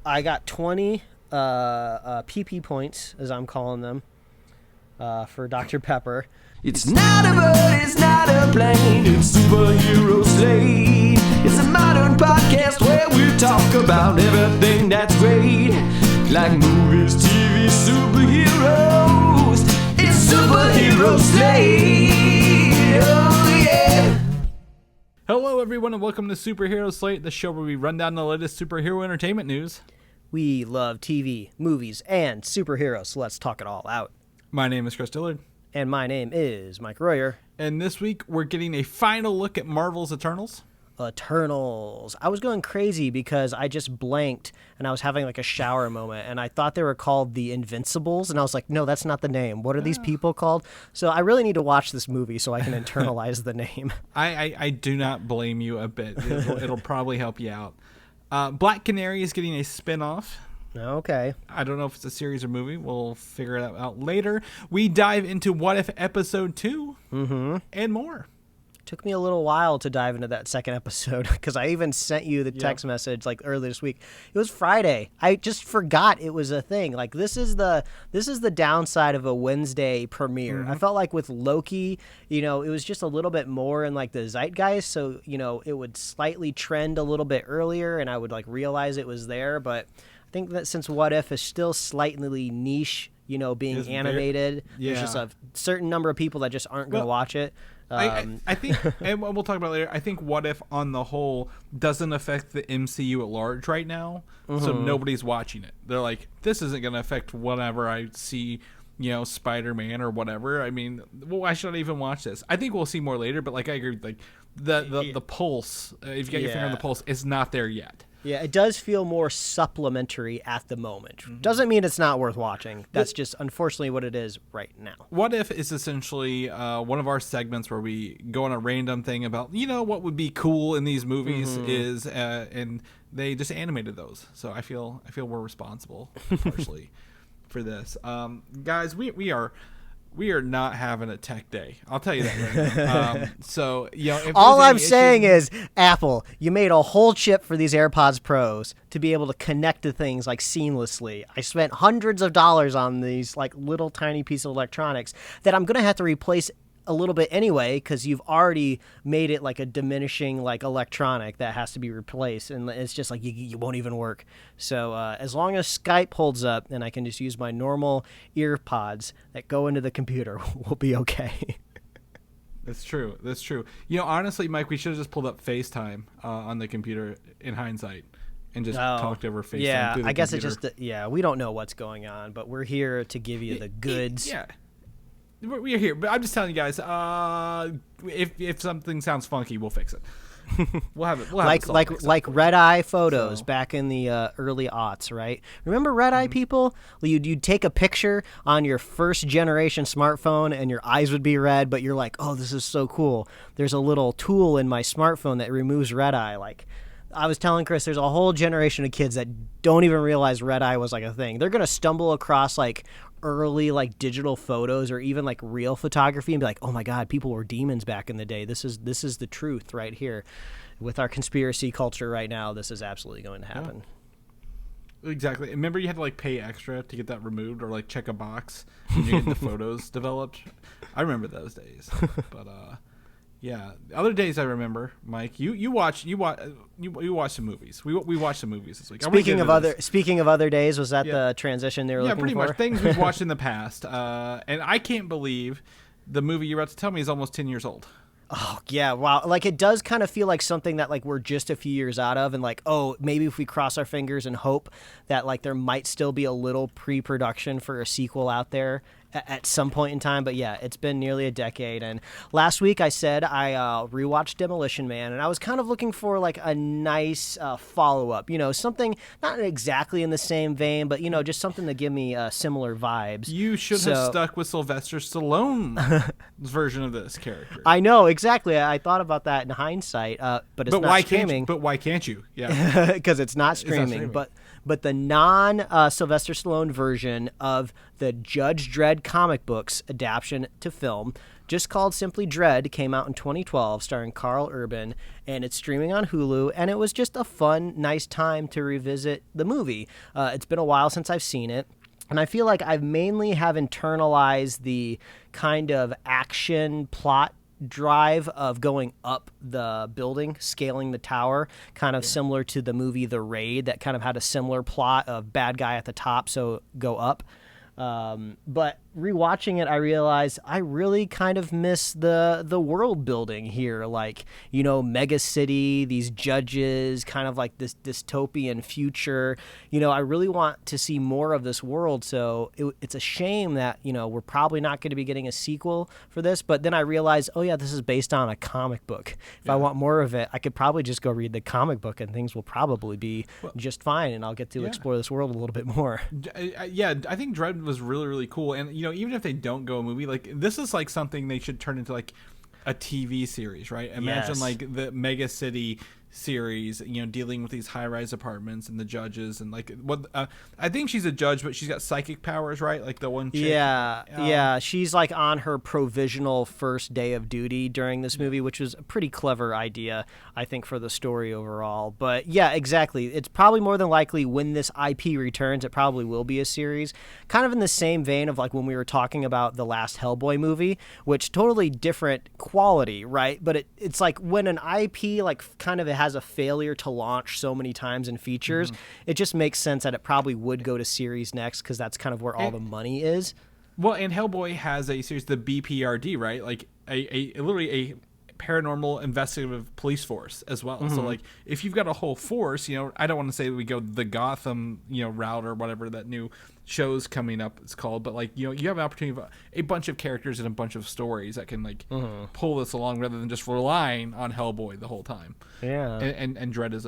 I got 20 PP points, as I'm calling them, for Dr. Pepper. It's not a bird, it's not a plane, it's Superhero Slate. It's a modern podcast where we talk about everything that's great, like movies, TV, superheroes. It's Superhero Slate, oh yeah. Hello everyone and welcome to Superhero Slate, the show where we run down the latest superhero entertainment news. We love TV, movies, and superheroes, so let's talk it all out. My name is Chris Dillard. And my name is Mike Royer. And this week we're getting a final look at Marvel's Eternals. Eternals. I was going crazy because I just blanked and I was having like a shower moment and I thought they were called the Invincibles and I was like, no, that's not the name. What are these people called? So I really need to watch this movie so I can internalize the name. I do not blame you a bit. It'll probably help you out. Black Canary is getting a spinoff. Okay. I don't know if it's a series or movie. We'll figure it out later. We dive into What If Episode 2 and more. Took me a little while to dive into that second episode because I even sent you the text message like earlier this week. It was Friday. I just forgot it was a thing. Like this is the downside of a Wednesday premiere. I felt like with Loki, it was just a little bit more in like the zeitgeist, so it would slightly trend a little bit earlier and I would like realize it was there, but I think that since What If is still slightly niche, being animated, there's just a certain number of people that just aren't going to watch it. I think, and we'll talk about it later, I think What If on the whole doesn't affect the MCU at large right now, so nobody's watching it. They're like, this isn't going to affect whenever I see, Spider-Man or whatever. I mean, why should I even watch this? I think we'll see more later, but like I agree, like the pulse, if you got your finger on the pulse, is not there yet. Yeah, it does feel more supplementary at the moment. Doesn't mean it's not worth watching. That's just unfortunately what it is right now. What If is essentially one of our segments where we go on a random thing about, what would be cool in these movies and they just animated those. So I feel we're responsible partially for this. Guys, we are not having a tech day. I'll tell you that right now. So, if all I'm saying is, Apple, you made a whole chip for these AirPods Pros to be able to connect to things like seamlessly. I spent hundreds of dollars on these like little tiny piece of electronics that I'm going to have to replace a little bit anyway because you've already made it like a diminishing like electronic that has to be replaced, and it's just like you won't even work. So as long as Skype holds up and I can just use my normal earpods that go into the computer, we'll be okay. That's true. Honestly, Mike, we should have just pulled up FaceTime on the computer in hindsight and just talked over FaceTime. Yeah, through the I guess computer. we don't know what's going on, but we're here to give you the goods. Yeah. We're here, but I'm just telling you guys, if something sounds funky, we'll fix it. We'll have it. Like red eye photos back in the early aughts, right? Remember red eye people? You'd take a picture on your first generation smartphone, and your eyes would be red, but you're like, oh, this is so cool. There's a little tool in my smartphone that removes red eye. Like I was telling Chris, there's a whole generation of kids that don't even realize red eye was like a thing. They're gonna stumble across like early like digital photos or even like real photography and be like, oh my god, people were demons back in the day. This is the truth right here. With our conspiracy culture right now, this is absolutely going to happen. Yeah. Exactly. Remember you had to like pay extra to get that removed or like check a box when you get the photos developed? I remember those days. But yeah, other days I remember, Mike. You watch some movies. We watched some movies this week. Speaking of other days, was that the transition they were looking for? Yeah, pretty much things we've watched in the past. And I can't believe the movie you're about to tell me is almost 10 years old. Oh yeah, wow! Like it does kind of feel like something that like we're just a few years out of, and like maybe if we cross our fingers and hope that like there might still be a little pre-production for a sequel out there at some point in time. But yeah, it's been nearly a decade. And last week I said I rewatched Demolition Man, and I was kind of looking for like a nice follow-up, something not exactly in the same vein, but just something to give me similar vibes. You should have stuck with Sylvester Stallone's version of this character. I know, exactly. I thought about that in hindsight, but it's not streaming. But why can't you? Yeah, because it's not streaming. But the non-Sylvester Stallone version of the Judge Dredd comic books adaptation to film just called simply Dredd, came out in 2012, starring Karl Urban, and it's streaming on Hulu, and it was just a fun, nice time to revisit the movie. It's been a while since I've seen it. And I feel like I've mainly have internalized the kind of action plot drive of going up the building, scaling the tower, kind of similar to the movie The Raid that kind of had a similar plot of bad guy at the top, so go up. But rewatching it, I realized I really kind of miss the world building here, like, you know, mega city, these judges, kind of like this dystopian future. You know, I really want to see more of this world, so it's a shame that, you know, we're probably not going to be getting a sequel for this. But then I realized, oh yeah, this is based on a comic book. If I want more of it, I could probably just go read the comic book and things will probably be just fine, and I'll get to explore this world a little bit more. Yeah, I think Dredd was really, really cool. And, you know, even if they don't go a movie, like, this is like something they should turn into like a TV series, right? Imagine like the mega city series, you know, dealing with these high-rise apartments and the judges and like what I think she's a judge, but she's got psychic powers, right? Like the one chick. Yeah, she's like on her provisional first day of duty during this movie, which was a pretty clever idea, I think, for the story overall. But yeah, exactly, it's probably more than likely when this IP returns, it probably will be a series, kind of in the same vein of like when we were talking about the last Hellboy movie, which totally different quality, right? But it's like when an IP like kind of has a failure to launch so many times in features, it just makes sense that it probably would go to series next, because that's kind of where all the money is. Well, and Hellboy has a series, the BPRD, right? Like a literally a paranormal investigative police force as well. So like if you've got a whole force, you know, I don't want to say we go the Gotham, you know, route or whatever that new show's coming up it's called, but like, you know, you have an opportunity of a bunch of characters and a bunch of stories that can like pull this along rather than just relying on Hellboy the whole time. And Dredd is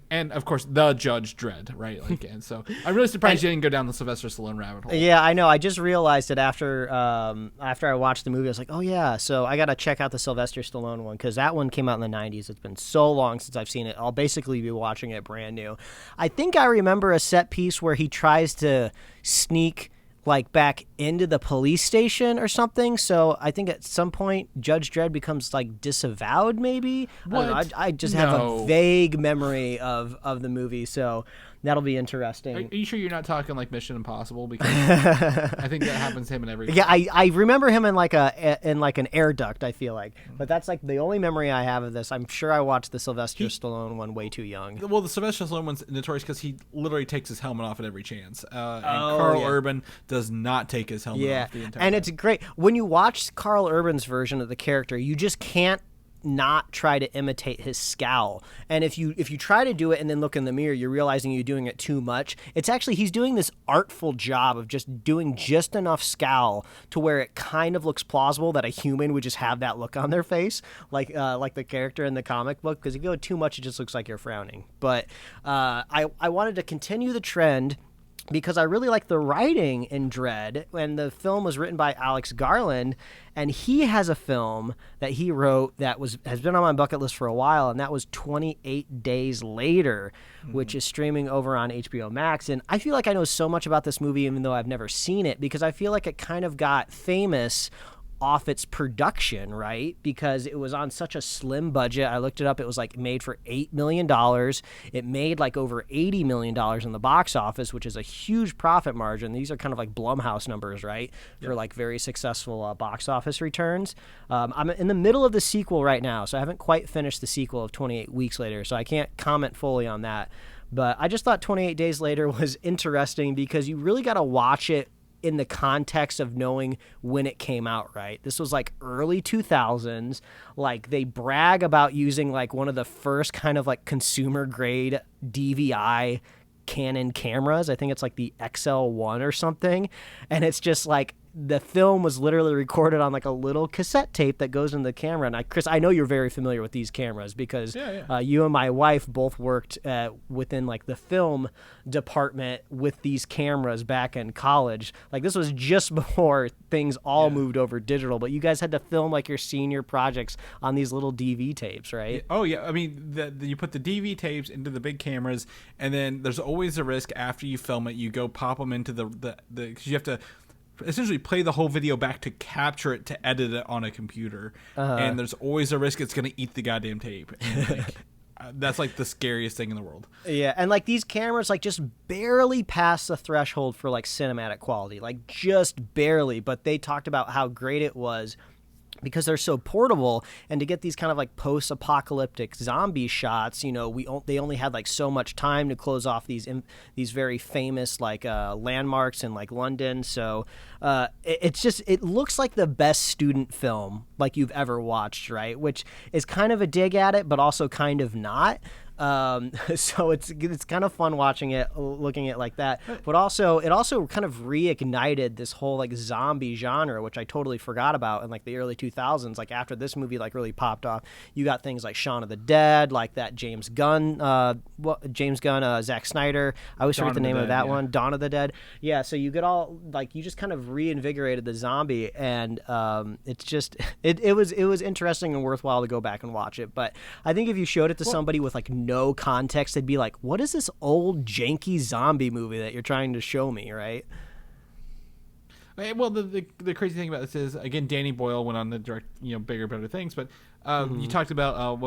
and of course the Judge Dredd, right? Like, and so I'm really surprised you didn't go down the Sylvester Stallone rabbit hole. Yeah, I know. I just realized it after I watched the movie. I was like, oh yeah, so I gotta check out the Sylvester Stallone one, because that one came out in the 90s. It's been so long since I've seen it. I'll basically be watching it brand new. I think I remember a set piece where he tries to sneak like back into the police station or something. So I think at some point Judge Dredd becomes like disavowed, maybe. What? I don't know. I just have a vague memory of the movie, so that'll be interesting. Are you sure you're not talking like Mission Impossible? Because I think that happens to him in every. Yeah, I remember him in like an air duct, I feel like, but that's like the only memory I have of this. I'm sure I watched the Sylvester Stallone one way too young. Well, the Sylvester Stallone one's notorious because he literally takes his helmet off at every chance. And Karl Urban does not take his helmet off the entire time. It's great when you watch Karl Urban's version of the character. You just can't not try to imitate his scowl, and if you try to do it and then look in the mirror, you're realizing you're doing it too much. It's actually, he's doing this artful job of just doing just enough scowl to where it kind of looks plausible that a human would just have that look on their face, like the character in the comic book, because if you go too much, it just looks like you're frowning. But I wanted to continue the trend because I really like the writing in Dredd, and the film was written by Alex Garland, and he has a film that he wrote that has been on my bucket list for a while, and that was 28 Days Later, which is streaming over on HBO Max. And I feel like I know so much about this movie even though I've never seen it, because I feel like it kind of got famous off its production, right? Because it was on such a slim budget. I looked it up. It was like made for $8 million. It made like over $80 million in the box office, which is a huge profit margin. These are kind of like Blumhouse numbers, right? For like very successful box office returns. I'm in the middle of the sequel right now, so I haven't quite finished the sequel of 28 Weeks Later, so I can't comment fully on that. But I just thought 28 Days Later was interesting because you really got to watch it in the context of knowing when it came out, right? This was like early 2000s. Like, they brag about using like one of the first kind of like consumer grade DVI Canon cameras. I think it's like the XL1 or something. And it's just like the film was literally recorded on like a little cassette tape that goes in the camera. And Chris, I know you're very familiar with these cameras because you and my wife both worked within like the film department with these cameras back in college. Like, this was just before things all moved over digital, but you guys had to film like your senior projects on these little DV tapes, right? Oh yeah. I mean, you put the DV tapes into the big cameras, and then there's always a risk after you film it, you go pop them into the 'cause you have to essentially play the whole video back to capture it to edit it on a computer, and there's always a risk it's going to eat the goddamn tape. And, like, that's like the scariest thing in the world. Yeah, and like these cameras like just barely pass the threshold for like cinematic quality, like just barely. But they talked about how great it was because they're so portable, and to get these kind of like post-apocalyptic zombie shots, you know, they only had like so much time to close off these very famous like landmarks in like London. So it looks like the best student film like you've ever watched, right? Which is kind of a dig at it, but also kind of not. So it's kind of fun watching it, looking at it like that. But also, it also kind of reignited this whole like zombie genre, which I totally forgot about in like the early 2000s. Like after this movie like really popped off, you got things like Shaun of the Dead, like that James Gunn, Zack Snyder. I always forget the name of that one, Dawn of the Dead. Yeah, so you get all like you just kind of reinvigorated the zombie, and it's just it was interesting and worthwhile to go back and watch it. But I think if you showed it to somebody with like no context, they'd be like, what is this old janky zombie movie that you're trying to show me, right? Well, the crazy thing about this is, again, Danny Boyle went on to direct, you know, bigger, better things, but you talked about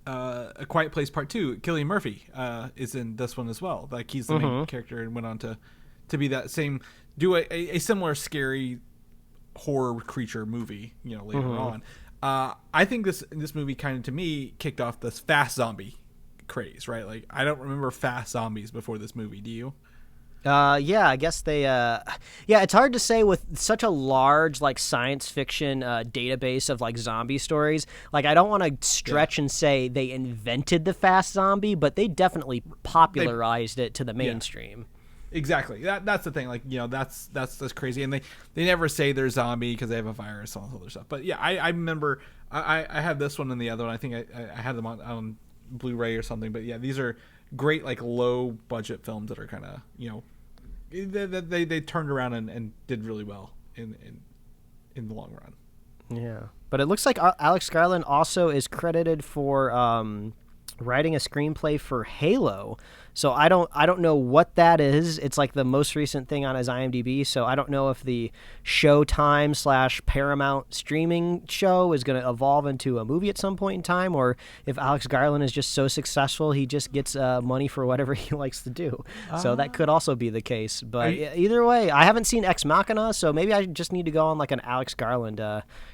A Quiet Place Part 2. Cillian Murphy is in this one as well. Like he's the main character and went on to be that same, do a similar scary horror creature movie, you know, later on. I think this movie kind of, to me, kicked off this fast zombie craze, right? Like, I don't remember fast zombies before this movie. Do you? Yeah, I guess they, it's hard to say with such a large, like, science fiction database of, like, zombie stories. Like, I don't want to stretch and say they invented the fast zombie, but they definitely popularized it to the mainstream. Exactly. That's the thing. Like, you know, that's crazy. And they never say they're zombie because they have a virus and all this other stuff. But yeah, I remember I have this one and the other one. I think I had them on Blu-ray or something. But yeah, these are great, like, low budget films that are kind of, you know, they turned around and did really well in the long run. Yeah. But it looks like Alex Garland also is credited for writing a screenplay for Halo. So I don't know what that is. It's like the most recent thing on his IMDb. So I don't know if the Showtime / Paramount streaming show is going to evolve into a movie at some point in time, or if Alex Garland is just so successful he just gets money for whatever he likes to do. So that could also be the case. But either way, I haven't seen Ex Machina, so maybe I just need to go on like an Alex Garland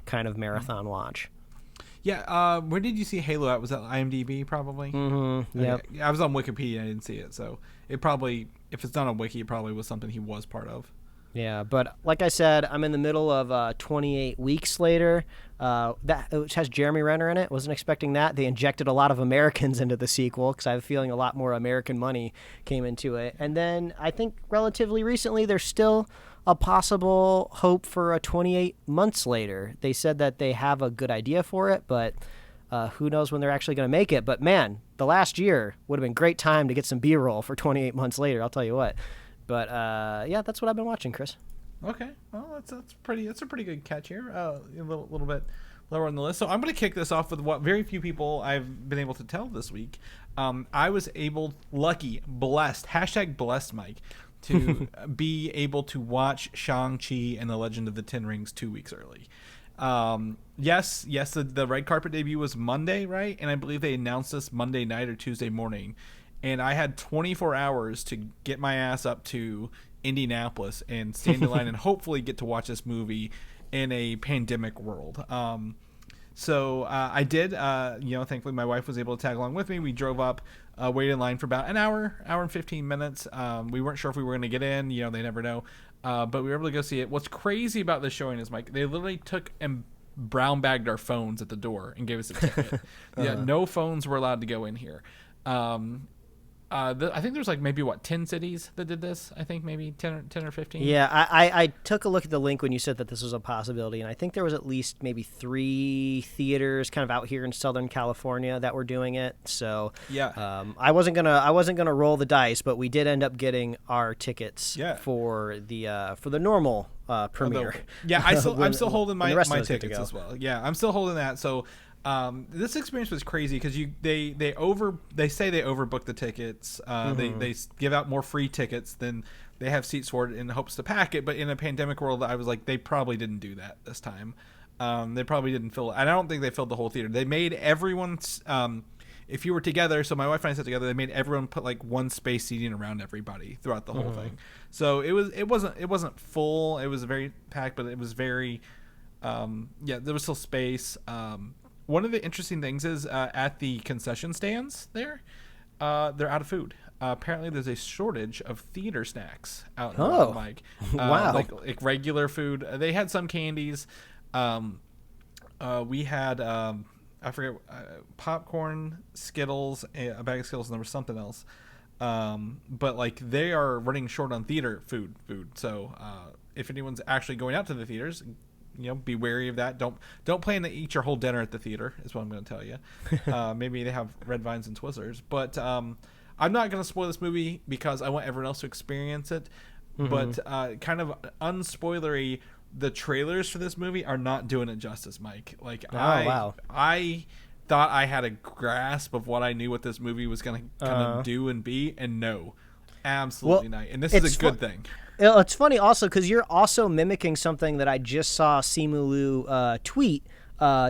kind of marathon watch. Yeah, where did you see Halo at? Was that IMDb probably? Mm-hmm. Yep. Okay. I was on Wikipedia. I didn't see it, so it probably, if it's not on Wiki, it probably was something he was part of. Yeah, but like I said, I'm in the middle of 28 Weeks Later, which has Jeremy Renner in it. Wasn't expecting that. They injected a lot of Americans into the sequel because I have a feeling a lot more American money came into it. And then I think relatively recently there's still a possible hope for a 28 Months Later. They said that they have a good idea for it, but who knows when they're actually going to make it. But man, the last year would have been a great time to get some B-roll for 28 Months Later, I'll tell you what. But yeah, that's what I've been watching, Chris. Okay, well that's a pretty good catch here. A little bit lower on the list. So I'm going to kick this off with what very few people I've been able to tell this week. I was blessed, #blessed, Mike, to be able to watch Shang-Chi and the Legend of the Ten Rings 2 weeks early. Yes, the red carpet debut was Monday, right? And I believe they announced this Monday night or Tuesday morning. And I had 24 hours to get my ass up to Indianapolis and stand in line and hopefully get to watch this movie in a pandemic world. So I did. Thankfully my wife was able to tag along with me. We drove up, waited in line for about an hour and 15 minutes. We weren't sure if we were going to get in. You know, they never know. But we were able to go see it. What's crazy about this showing is, Mike, they literally took and brown bagged our phones at the door and gave us a ticket. Yeah, no phones were allowed to go in here. I think there's like maybe 10 cities that did this. I think maybe 10 or 15. Yeah, I took a look at the link when you said that this was a possibility, and I think there was at least maybe 3 theaters kind of out here in Southern California that were doing it. So yeah, I wasn't gonna roll the dice, but we did end up getting our tickets for the normal premiere. I'm still holding my tickets as well. Yeah, I'm still holding that. So This experience was crazy because they say they overbook the tickets. They give out more free tickets than they have seats for in hopes to pack it. But in a pandemic world, I was like, they probably didn't do that this time. They probably didn't fill it. And I don't think they filled the whole theater. They made everyone's if you were together, so my wife and I sat together, they made everyone put like one space seating around everybody throughout the whole thing. So it wasn't full. It was very packed, but it was very there was still space. One of the interesting things is at the concession stands there, they're out of food. Apparently, there's a shortage of theater snacks out. Like, wow, like regular food. They had some candies. We had I forget popcorn, Skittles, a bag of Skittles, and there was something else. But like they are running short on theater food. So if anyone's actually going out to the theaters, be wary of that. Don't plan to eat your whole dinner at the theater, is what I'm going to tell you. Maybe they have red vines and Twizzlers, but I'm not going to spoil this movie because I want everyone else to experience it. But kind of unspoilery, the trailers for this movie are not doing it justice, Mike. Like, I thought I had a grasp of what I knew what this movie was going to kind of do and be, and no, absolutely not. And this is a good thing. It's funny also because you're also mimicking something that I just saw Simu Liu tweet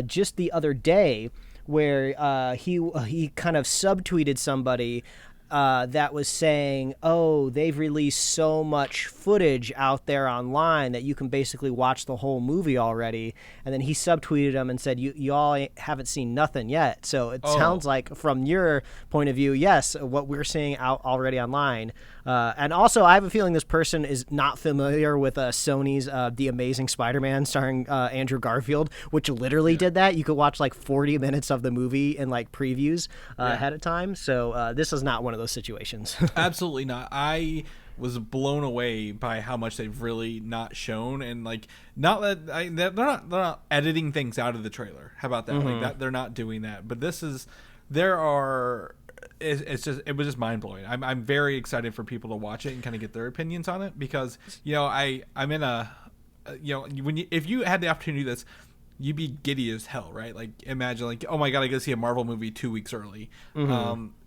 just the other day, where he kind of subtweeted somebody that was saying, "Oh, they've released so much footage out there online that you can basically watch the whole movie already." And then he subtweeted him and said, "You all haven't seen nothing yet." So it sounds like, from your point of view, yes, what we're seeing out already online. And also, I have a feeling this person is not familiar with Sony's The Amazing Spider-Man starring Andrew Garfield, which literally did that. You could watch like 40 minutes of the movie in like previews ahead of time. So this is not one of those situations. Absolutely not. I was blown away by how much they've really not shown, and like they're not editing things out of the trailer. How about that? Like that, they're not doing that. But it was just mind blowing. I'm very excited for people to watch it and kind of get their opinions on it, because I'm in a if you had the opportunity to do this, you'd be giddy as hell, right? Like, imagine like, oh my god, I got to see a Marvel movie 2 weeks early.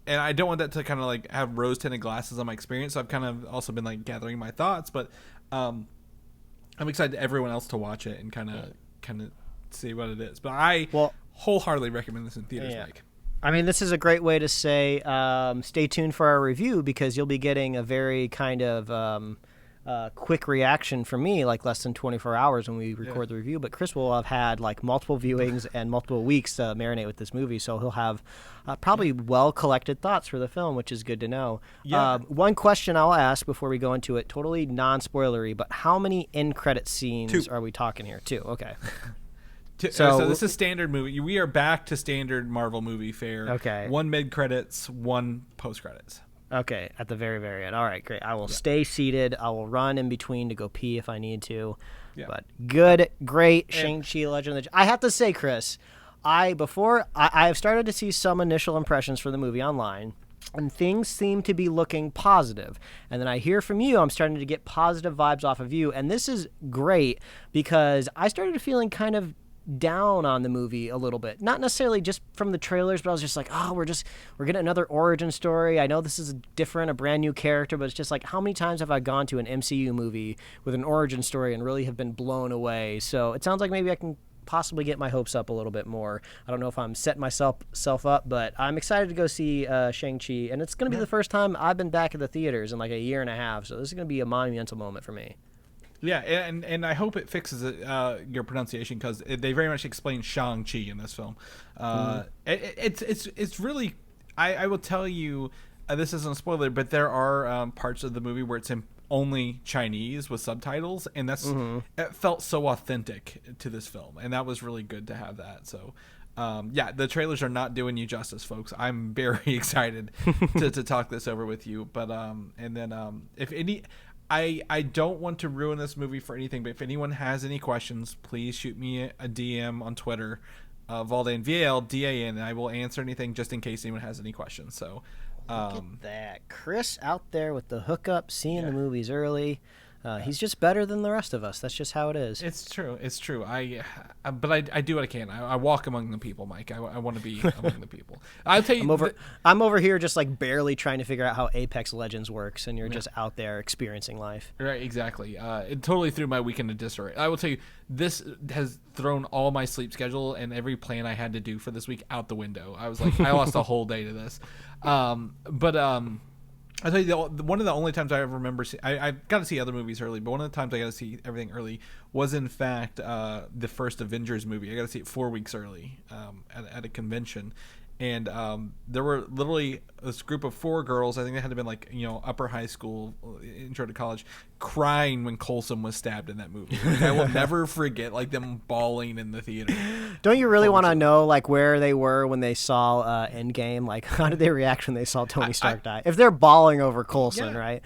And I don't want that to kind of like have rose tinted glasses on my experience. So I've kind of also been like gathering my thoughts, but I'm excited to everyone else to watch it and kind of see what it is. But I wholeheartly recommend this in theaters, Mike. I mean, this is a great way to say stay tuned for our review, because you'll be getting a very kind of quick reaction from me, like less than 24 hours when we record the review. But Chris will have had like multiple viewings and multiple weeks to marinate with this movie, so he'll have probably well-collected thoughts for the film, which is good to know. One question I'll ask before we go into it, totally non-spoilery, but how many end-credit scenes are we talking here? 2, okay. So this is standard movie. We are back to standard Marvel movie fare. Okay. 1 mid-credits, 1 post-credits. Okay, at the very, very end. All right, great. I will stay seated. I will run in between to go pee if I need to. Yeah. But good, great, Shang-Chi, Legend of the... I have to say, Chris, I have started to see some initial impressions for the movie online, and things seem to be looking positive. And then I hear from you, I'm starting to get positive vibes off of you, and this is great because I started feeling kind of down on the movie a little bit, not necessarily just from the trailers, but I was just like, we're getting another origin story. I know this is a brand new character, but it's just like, how many times have I gone to an MCU movie with an origin story and really have been blown away? So it sounds like maybe I can possibly get my hopes up a little bit more. I don't know if I'm setting myself up, but I'm excited to go see Shang-Chi, and it's going to be the first time I've been back at the theaters in like a year and a half, so this is going to be a monumental moment for me. Yeah, and I hope it fixes your pronunciation, because they very much explain Shang-Chi in this film. It's really, I will tell you, this isn't a spoiler, but there are parts of the movie where it's in only Chinese with subtitles, and it felt so authentic to this film, and that was really good to have that. So the trailers are not doing you justice, folks. I'm very excited to talk this over with you. But if any... I don't want to ruin this movie for anything, but if anyone has any questions, please shoot me a DM on Twitter, Valdan, VALDAN, and I will answer anything just in case anyone has any questions. So, look at that, Chris out there with the hookup, seeing the movies early. He's just better than the rest of us. That's just how it is. It's true. It's true. But I do what I can. I walk among the people, Mike. I want to be among the people. I'll tell you. I'm over here just like barely trying to figure out how Apex Legends works, and you're just out there experiencing life. Right. Exactly. It totally threw my weekend into disarray. I will tell you, this has thrown all my sleep schedule and every plan I had to do for this week out the window. I was like, I lost a whole day to this. I'll tell you, one of the only times I ever remember I got to see other movies early, but one of the times I got to see everything early was, in fact, the first Avengers movie. I got to see it 4 weeks early at a convention. And there were literally this group of 4 girls. I think they had to have been like, upper high school, intro to college, crying when Coulson was stabbed in that movie. Like, I will never forget them bawling in the theater. Don't you really want to know like where they were when they saw Endgame? Like, how did they react when they saw Tony Stark die? If they're bawling over Coulson, yeah. Right?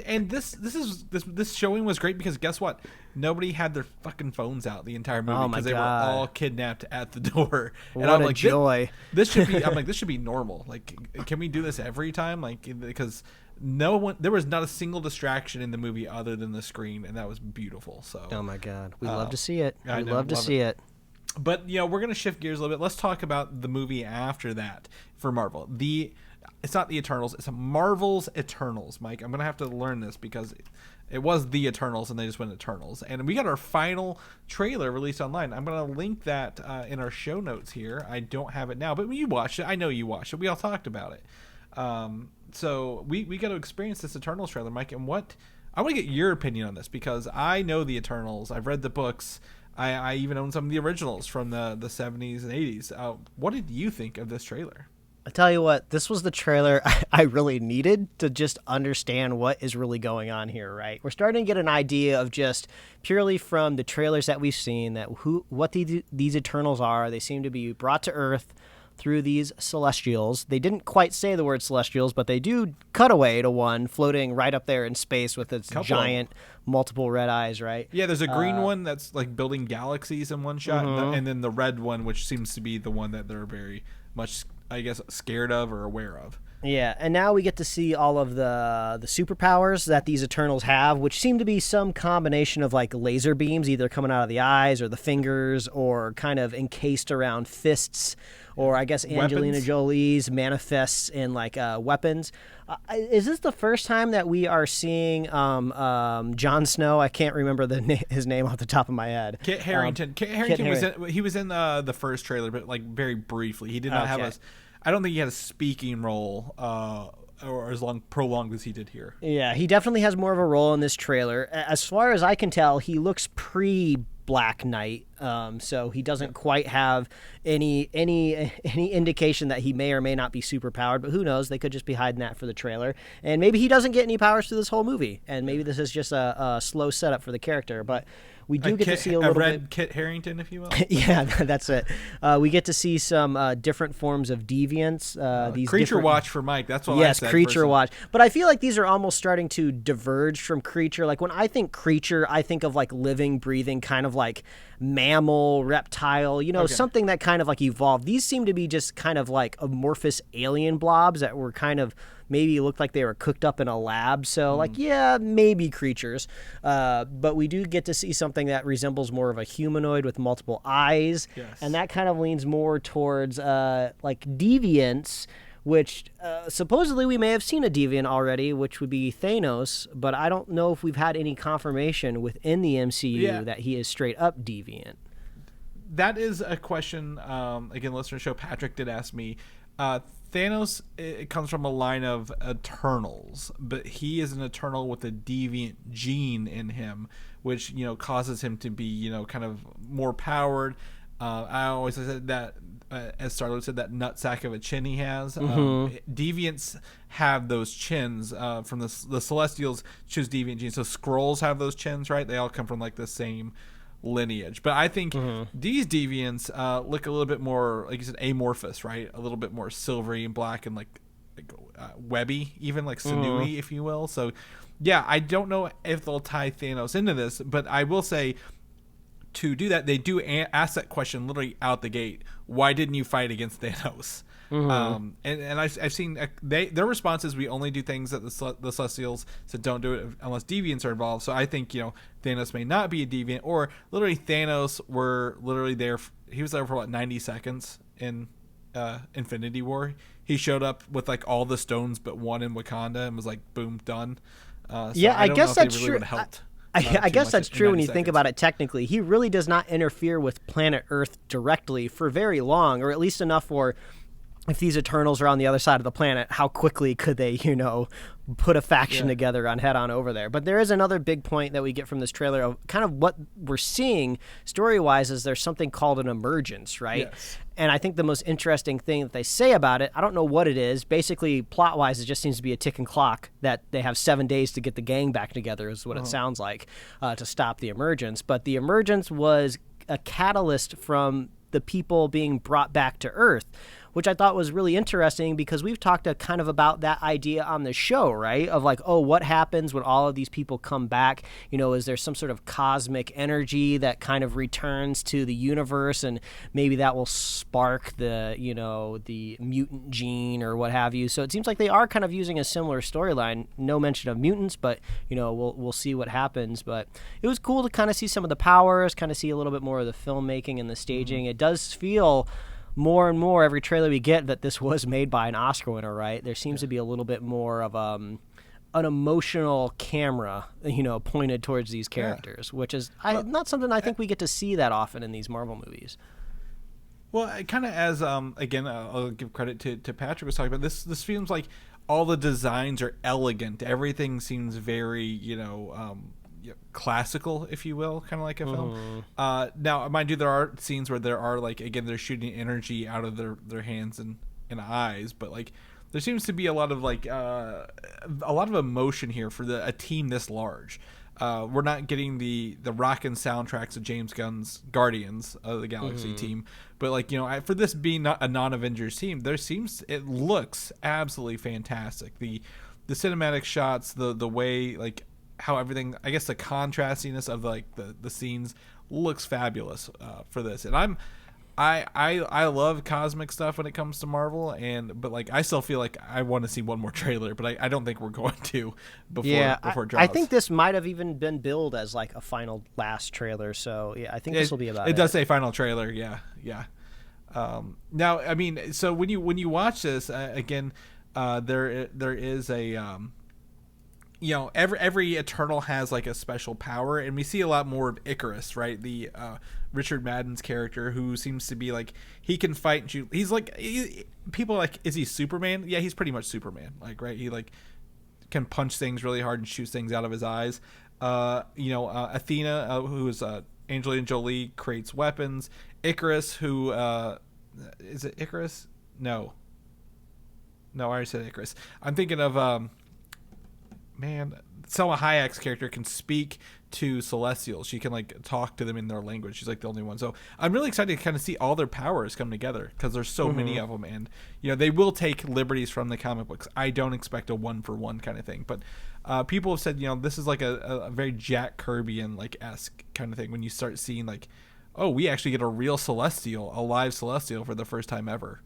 and this showing was great because guess what? Nobody had their fucking phones out the entire movie because they were all kidnapped at the door. And what a joy! This should be. I'm like, this should be normal. Like, can we do this every time? Like, because there was not a single distraction in the movie other than the screen, and that was beautiful. So, oh my god, we love to see it. We love to see it. But we're gonna shift gears a little bit. Let's talk about the movie after that for Marvel. It's not the Eternals. It's a Marvel's Eternals, Mike. I'm gonna have to learn this because it was the Eternals, and they just went Eternals. And we got our final trailer released online. I'm going to link that in our show notes here. I don't have it now, but when you watched it, I know you watched it. We all talked about it. So we got to experience this Eternals trailer, Mike. And I want to get your opinion on this because I know the Eternals. I've read the books. I even own some of the originals from the 70s and 80s. What did you think of this trailer? I tell you what, this was the trailer I really needed to just understand what is really going on here, right? We're starting to get an idea of just purely from the trailers that we've seen that what these Eternals are. They seem to be brought to Earth through these Celestials. They didn't quite say the word Celestials, but they do cut away to one floating right up there in space with its giant multiple red eyes, right? Yeah, there's a green one that's like building galaxies in one shot, and then the red one, which seems to be the one that they're very much, I guess, scared of or aware of. Yeah, and now we get to see all of the superpowers that these Eternals have, which seem to be some combination of like laser beams either coming out of the eyes or the fingers or kind of encased around fists, or I guess Angelina Jolie's manifests in like weapons. Is this the first time that we are seeing Jon Snow? I can't remember his name off the top of my head. Kit Harington. Kit Harington was in the first trailer, but like very briefly. He did not have I don't think he had a speaking role or as prolonged as he did here. Yeah, he definitely has more of a role in this trailer. As far as I can tell, he looks pre-Black Knight, so he doesn't quite have any indication that he may or may not be super powered, but who knows? They could just be hiding that for the trailer. And maybe he doesn't get any powers through this whole movie, and maybe this is just a slow setup for the character, but we do get to see a little bit. Kit Harington, if you will. Yeah, that's it. We get to see some different forms of deviants. These Creature Watch for Mike. That's what I said. Yes, Creature Watch. But I feel like these are almost starting to diverge from Creature. Like when I think Creature, I think of like living, breathing, kind of like mammal, reptile, something that kind of like evolved. These seem to be just kind of like amorphous alien blobs that were kind of maybe looked like they were cooked up in a lab. So maybe creatures. But we do get to see something that resembles more of a humanoid with multiple eyes. Yes. And that kind of leans more towards like deviants, which supposedly we may have seen a deviant already, which would be Thanos, but I don't know if we've had any confirmation within the MCU that he is straight up deviant. That is a question, again, listener show Patrick did ask me. Thanos, it comes from a line of Eternals, but he is an Eternal with a deviant gene in him, which, causes him to be, kind of more powered. I always said that, as Star-Lord said, that nutsack of a chin he has. Deviants have those chins from the Celestials choose deviant genes. So Skrulls have those chins, right? They all come from like the same lineage. But I think these deviants look a little bit more, like you said, amorphous, right? A little bit more silvery and black and like webby, even like sinewy, if you will. So yeah, I don't know if they'll tie Thanos into this, but I will say, to do that, they do ask that question literally out the gate. Why didn't you fight against Thanos? And I've seen their response is we only do things that the Celestials said don't do it unless deviants are involved. So I think Thanos may not be a deviant, or literally Thanos were literally there. He was there for what 90 seconds in Infinity War. He showed up with like all the stones but one in Wakanda and was like boom done. So I guess that's really true. Helped, I guess that's true when you think seconds. about it technically. He really does not interfere with planet Earth directly for very long, or at least enough for if these Eternals are on the other side of the planet, how quickly could they, put a faction together and head on over there? But there is another big point that we get from this trailer of kind of what we're seeing story-wise is there's something called an emergence, right? Yes. And I think the most interesting thing that they say about it, I don't know what it is. Basically, plot-wise, it just seems to be a ticking clock that they have 7 days to get the gang back together is what it sounds like to stop the emergence. But the emergence was a catalyst from the people being brought back to Earth, which I thought was really interesting because we've talked kind of about that idea on the show, right? Of like, oh, what happens when all of these people come back? Is there some sort of cosmic energy that kind of returns to the universe, and maybe that will spark the, the mutant gene or what have you? So it seems like they are kind of using a similar storyline. No mention of mutants, but we'll see what happens. But it was cool to kind of see some of the powers, kind of see a little bit more of the filmmaking and the staging. It does feel more and more every trailer we get that this was made by an Oscar winner, right? There seems to be a little bit more of an emotional camera, pointed towards these characters, which is not something I think we get to see that often in these Marvel movies. Well, kind of as again, I'll give credit to Patrick was talking about this. This feels like all the designs are elegant. Everything seems very classical, if you will, kind of like a film. Now, mind you, there are scenes where there are like again they're shooting energy out of their hands and eyes, but like there seems to be a lot of like a lot of emotion here for a team this large. We're not getting the rockin' soundtracks of James Gunn's Guardians of the Galaxy team, but like for this being not a non-Avengers team, it looks absolutely fantastic. The cinematic shots, the way like how everything, I guess the contrastiness of like the scenes looks fabulous for this. And I love cosmic stuff when it comes to Marvel, but like I still feel like I want to see one more trailer, but I don't think we're going to before it drops. I think this might have even been billed as like a final last trailer. So I think this will be about it. It does say final trailer. Yeah. Now, I mean, so when you watch this again, there is a every Eternal has like a special power, and we see a lot more of Icarus, right? The Richard Madden's character, who seems to be like he can fight and shoot. He's like people are like, is he Superman? Yeah, he's pretty much Superman. Like, right? He like can punch things really hard and shoot things out of his eyes. Athena, who is Angelina Jolie, creates weapons. Icarus, who is it Icarus? No, I already said Icarus. I'm thinking of Selma Hayek's character can speak to Celestials. She can like talk to them in their language. She's like the only one. So I'm really excited to kind of see all their powers come together because there's so many of them, and they will take liberties from the comic books. I don't expect a 1-for-1 kind of thing, but people have said this is like a very Jack Kirby-an like esque kind of thing when you start seeing like, oh, we actually get a real Celestial, a live Celestial for the first time ever.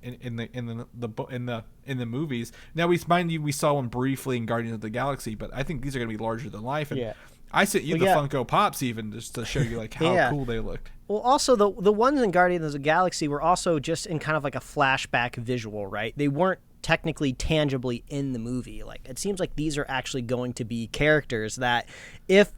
In the movies. Now we saw one briefly in Guardians of the Galaxy, but I think these are going to be larger than life. And I sent you the Funko Pops even just to show you like how cool they look. Well, also the ones in Guardians of the Galaxy were also just in kind of like a flashback visual, right? They weren't technically tangibly in the movie. Like it seems like these are actually going to be characters that if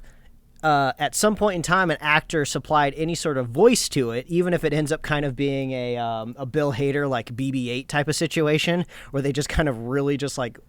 at some point in time an actor supplied any sort of voice to it, even if it ends up kind of being a Bill Hader like BB-8 type of situation where they just kind of really just like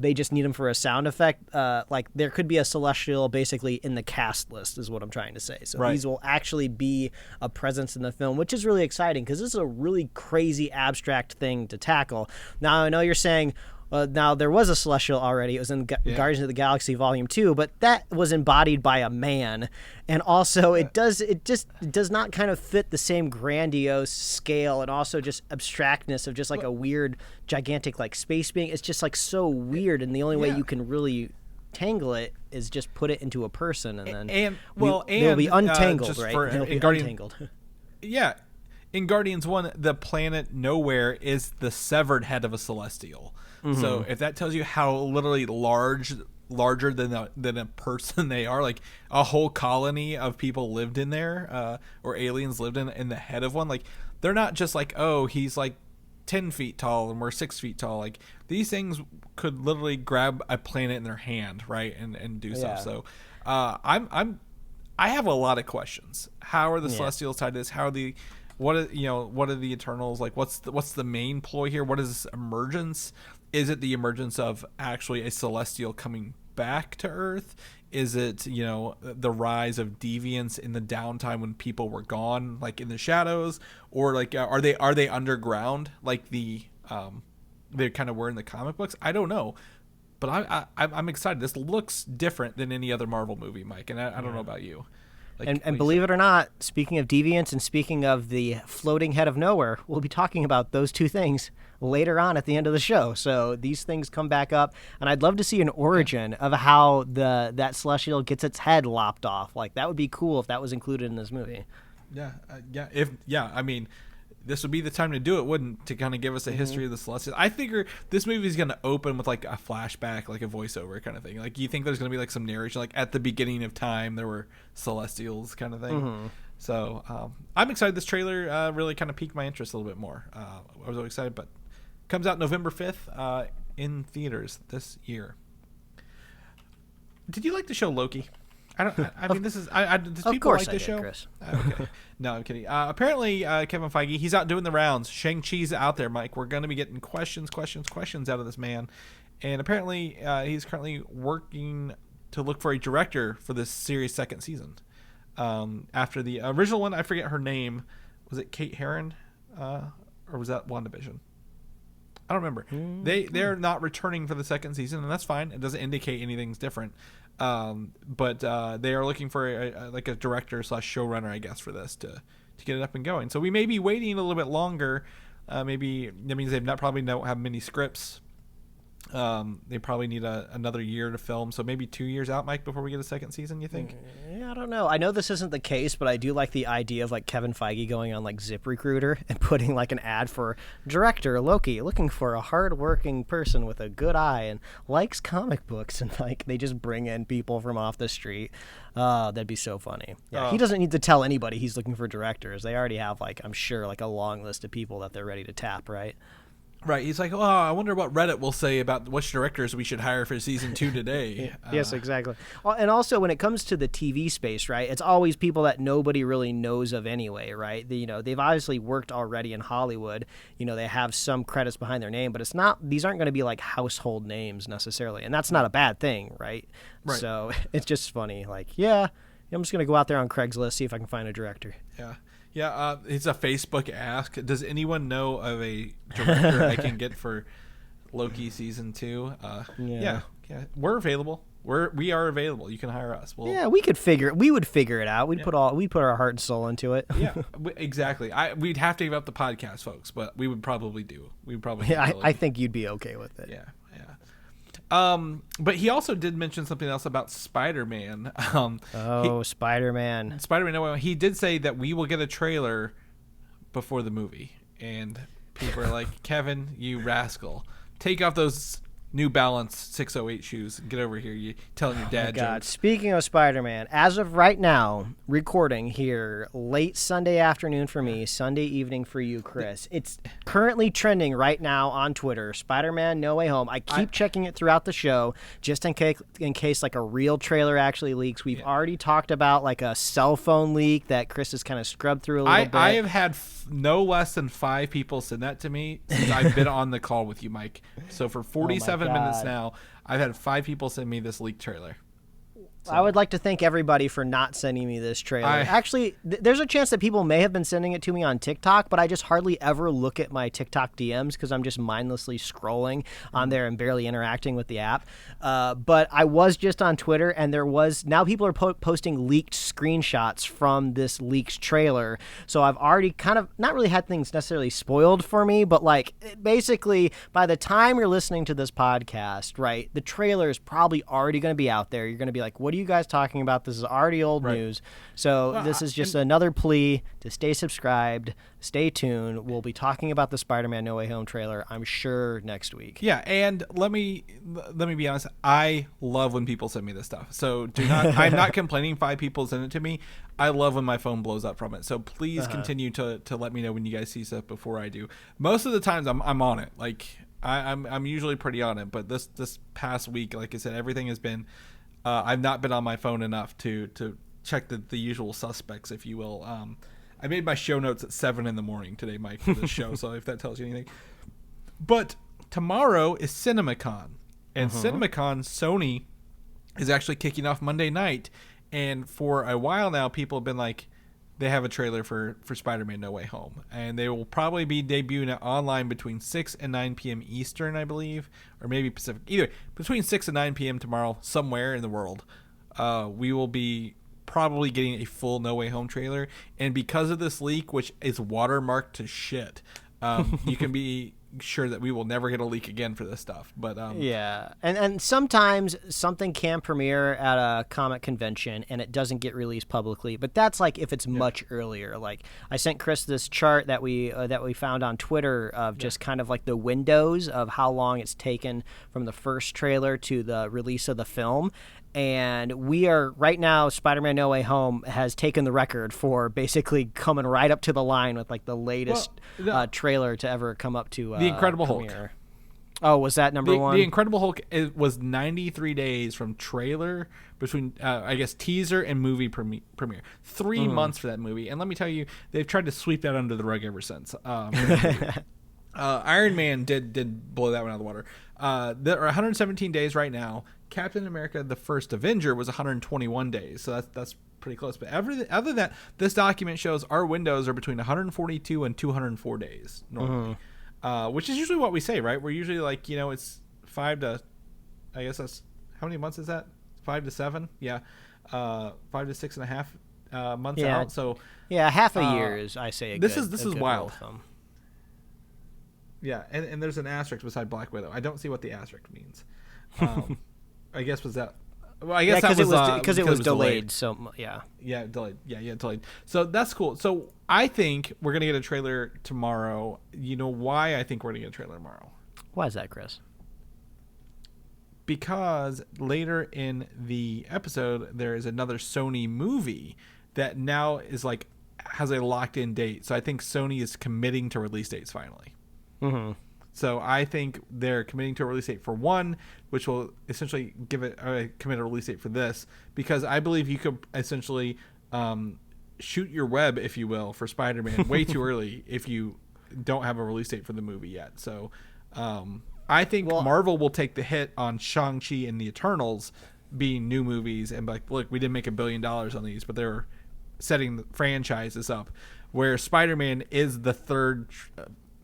they just need him for a sound effect, like there could be a Celestial basically in the cast list is what I'm trying to say. So these will actually be a presence in the film, which is really exciting because this is a really crazy abstract thing to tackle. Now I know you're saying now there was a Celestial already. It was in Guardians of the Galaxy Volume 2, but that was embodied by a man, and also it does not kind of fit the same grandiose scale and also just abstractness of just like a weird gigantic like space being. It's just like so weird, and the only way you can really tangle it is just put it into a person, and then they'll be untangled, right? They'll be untangled. Yeah. in Guardians 1, the planet Nowhere is the severed head of a Celestial. So if that tells you how literally larger than a person they are, like a whole colony of people lived in there, or aliens lived in the head of one, like they're not just like, oh, he's like 10 feet tall and we're 6 feet tall. Like these things could literally grab a planet in their hand, right, and do stuff. So I have a lot of questions. How are the Celestials tied to this? What are the Eternals like? What's the main ploy here? What is this emergence? Is it the emergence of actually a Celestial coming back to Earth? Is it, the rise of deviants in the downtime when people were gone, like in the shadows, or like are they underground like they kind of were in the comic books? I don't know, but I'm excited. This looks different than any other Marvel movie, Mike, and I don't know about you. Like, and believe it or not, speaking of deviants and speaking of the floating head of nowhere, we'll be talking about those two things later on at the end of the show. So these things come back up, and I'd love to see an origin of how that Celestial gets its head lopped off. Like that would be cool if that was included in this movie. I mean, this would be the time to do it, wouldn't? To kind of give us a history of the Celestials. I figure this movie is going to open with like a flashback, like a voiceover kind of thing. Like you think there's going to be like some narration, like at the beginning of time there were Celestials kind of thing. So I'm excited. This trailer really kind of piqued my interest a little bit more. I was really excited, but comes out November 5th in theaters this year. Did you like the show Loki? Does people like the show? Chris. Okay. No, I'm kidding. Apparently, Kevin Feige, he's out doing the rounds. Shang-Chi's out there, Mike. We're going to be getting questions out of this man. And apparently, he's currently working to look for a director for this series' second season. After the original one, I forget her name. Was it Kate Herron? Or was that WandaVision? I don't remember. They're not returning for the second season, and that's fine. It doesn't indicate anything's different. But they are looking for a director / showrunner, I guess, for this to get it up and going. So we may be waiting a little bit longer. Maybe that means they probably don't have many scripts. They probably need another year to film, so maybe 2 years out, Mike, before we get a second season, you think? Yeah, I don't know. I know this isn't the case, but I do like the idea of like Kevin Feige going on like ZipRecruiter and putting like an ad for director Loki looking for a hardworking person with a good eye and likes comic books, and like they just bring in people from off the street. That'd be so funny. Yeah, he doesn't need to tell anybody he's looking for directors. They already have like, I'm sure, like a long list of people that they're ready to tap, right? Right. He's like, oh, I wonder what Reddit will say about which directors we should hire for season 2 today. Yes, exactly. And also when it comes to the TV space, right, it's always people that nobody really knows of anyway, right? They've obviously worked already in Hollywood. They have some credits behind their name, but these aren't going to be like household names necessarily. And that's not a bad thing, right? So it's just funny. Like, I'm just going to go out there on Craigslist, see if I can find a director. Yeah. Yeah, it's a Facebook ask. Does anyone know of a director I can get for Loki season 2? Yeah. We're available. We are available. You can hire us. We would figure it out. We'd put our heart and soul into it. Yeah, exactly. We'd have to give up the podcast, folks, but we would probably do. I think you'd be okay with it. Yeah. But he also did mention something else about Spider-Man. Spider-Man. Spider-Man. He did say that we will get a trailer before the movie, and people are like, Kevin, you rascal, take off those New Balance 608 shoes and get over here. You telling your dad jokes. Speaking of Spider-Man, as of right now, recording here late Sunday afternoon for me, Sunday evening for you, Chris. It's currently trending right now on Twitter. Spider-Man No Way Home. I keep checking it throughout the show just in case like a real trailer actually leaks. We've already talked about like a cell phone leak that Chris has kind of scrubbed through a little bit. I have had no less than 5 people send that to me since I've been on the call with you, Mike. So for 47 minutes now, I've had 5 people send me this leaked trailer. So. I would like to thank everybody for not sending me this trailer. Actually, there's a chance that people may have been sending it to me on TikTok, but I just hardly ever look at my TikTok DMs because I'm just mindlessly scrolling on there and barely interacting with the app. But I was just on Twitter, and now people are posting leaked screenshots from this leaked trailer. So I've already kind of not really had things necessarily spoiled for me, but like basically by the time you're listening to this podcast, right, the trailer is probably already going to be out there. You're going to be like, what do you guys talking about? This is already old news. So this is just another plea to stay subscribed, stay tuned. We'll be talking about the Spider-Man No Way Home trailer, I'm sure, next week. Yeah, and let me be honest. I love when people send me this stuff. So do not. I'm not complaining. 5 people send it to me. I love when my phone blows up from it. So please continue to let me know when you guys see stuff before I do. Most of the times I'm on it. Like I'm usually pretty on it. But this past week, like I said, everything has been. I've not been on my phone enough to check the usual suspects, if you will. I made my show notes at 7 a.m. today, Mike, for this show. So if that tells you anything. But tomorrow is CinemaCon, and CinemaCon, Sony is actually kicking off Monday night. And for a while now, people have been like, they have a trailer for Spider-Man No Way Home. And they will probably be debuting it online between 6 and 9 p.m. Eastern, I believe. Or maybe Pacific. Either between 6 and 9 p.m. tomorrow, somewhere in the world. We will be probably getting a full No Way Home trailer. And because of this leak, which is watermarked to shit, you can be sure that we will never get a leak again for this stuff. But yeah, and sometimes something can premiere at a comic convention and it doesn't get released publicly, but that's like if it's much earlier. Like I sent Chris this chart that we found on Twitter of just kind of like the windows of how long it's taken from the first trailer to the release of the film. And we are right now, Spider-Man No Way Home has taken the record for basically coming right up to the line with like the latest trailer to ever come up to The Incredible premiere. Hulk. Oh, was that number one? The Incredible Hulk was 93 days from trailer between, I guess, teaser and movie premiere. 3 months for that movie. And let me tell you, they've tried to sweep that under the rug ever since. Iron Man did blow that one out of the water. There are 117 days right now. Captain America: The First Avenger was 121 days, so that's pretty close. But other than that, this document shows our windows are between 142 and 204 days normally, which is usually what we say, right? We're usually like, it's 5 to, I guess that's, how many months is that? 5 to 7, yeah, 5 to 6.5 months out. So yeah, half a year is, I say. This is wild. Yeah, and there's an asterisk beside Black Widow. I don't see what the asterisk means. I guess was that. Well, I guess that was because it was delayed. So yeah, delayed. Yeah, delayed. So that's cool. So I think we're gonna get a trailer tomorrow. You know why I think we're gonna get a trailer tomorrow? Why is that, Chris? Because later in the episode there is another Sony movie that now is like has a locked-in date. So I think Sony is committing to release dates finally. Mm-hmm. So I think they're committing to a release date for one, which will essentially commit a release date for this, because I believe you could essentially shoot your web, if you will, for Spider-Man way too early if you don't have a release date for the movie yet. So I think Marvel will take the hit on Shang-Chi and the Eternals being new movies and be like, look, we didn't make $1 billion on these, but they're setting the franchises up, where Spider-Man is the third.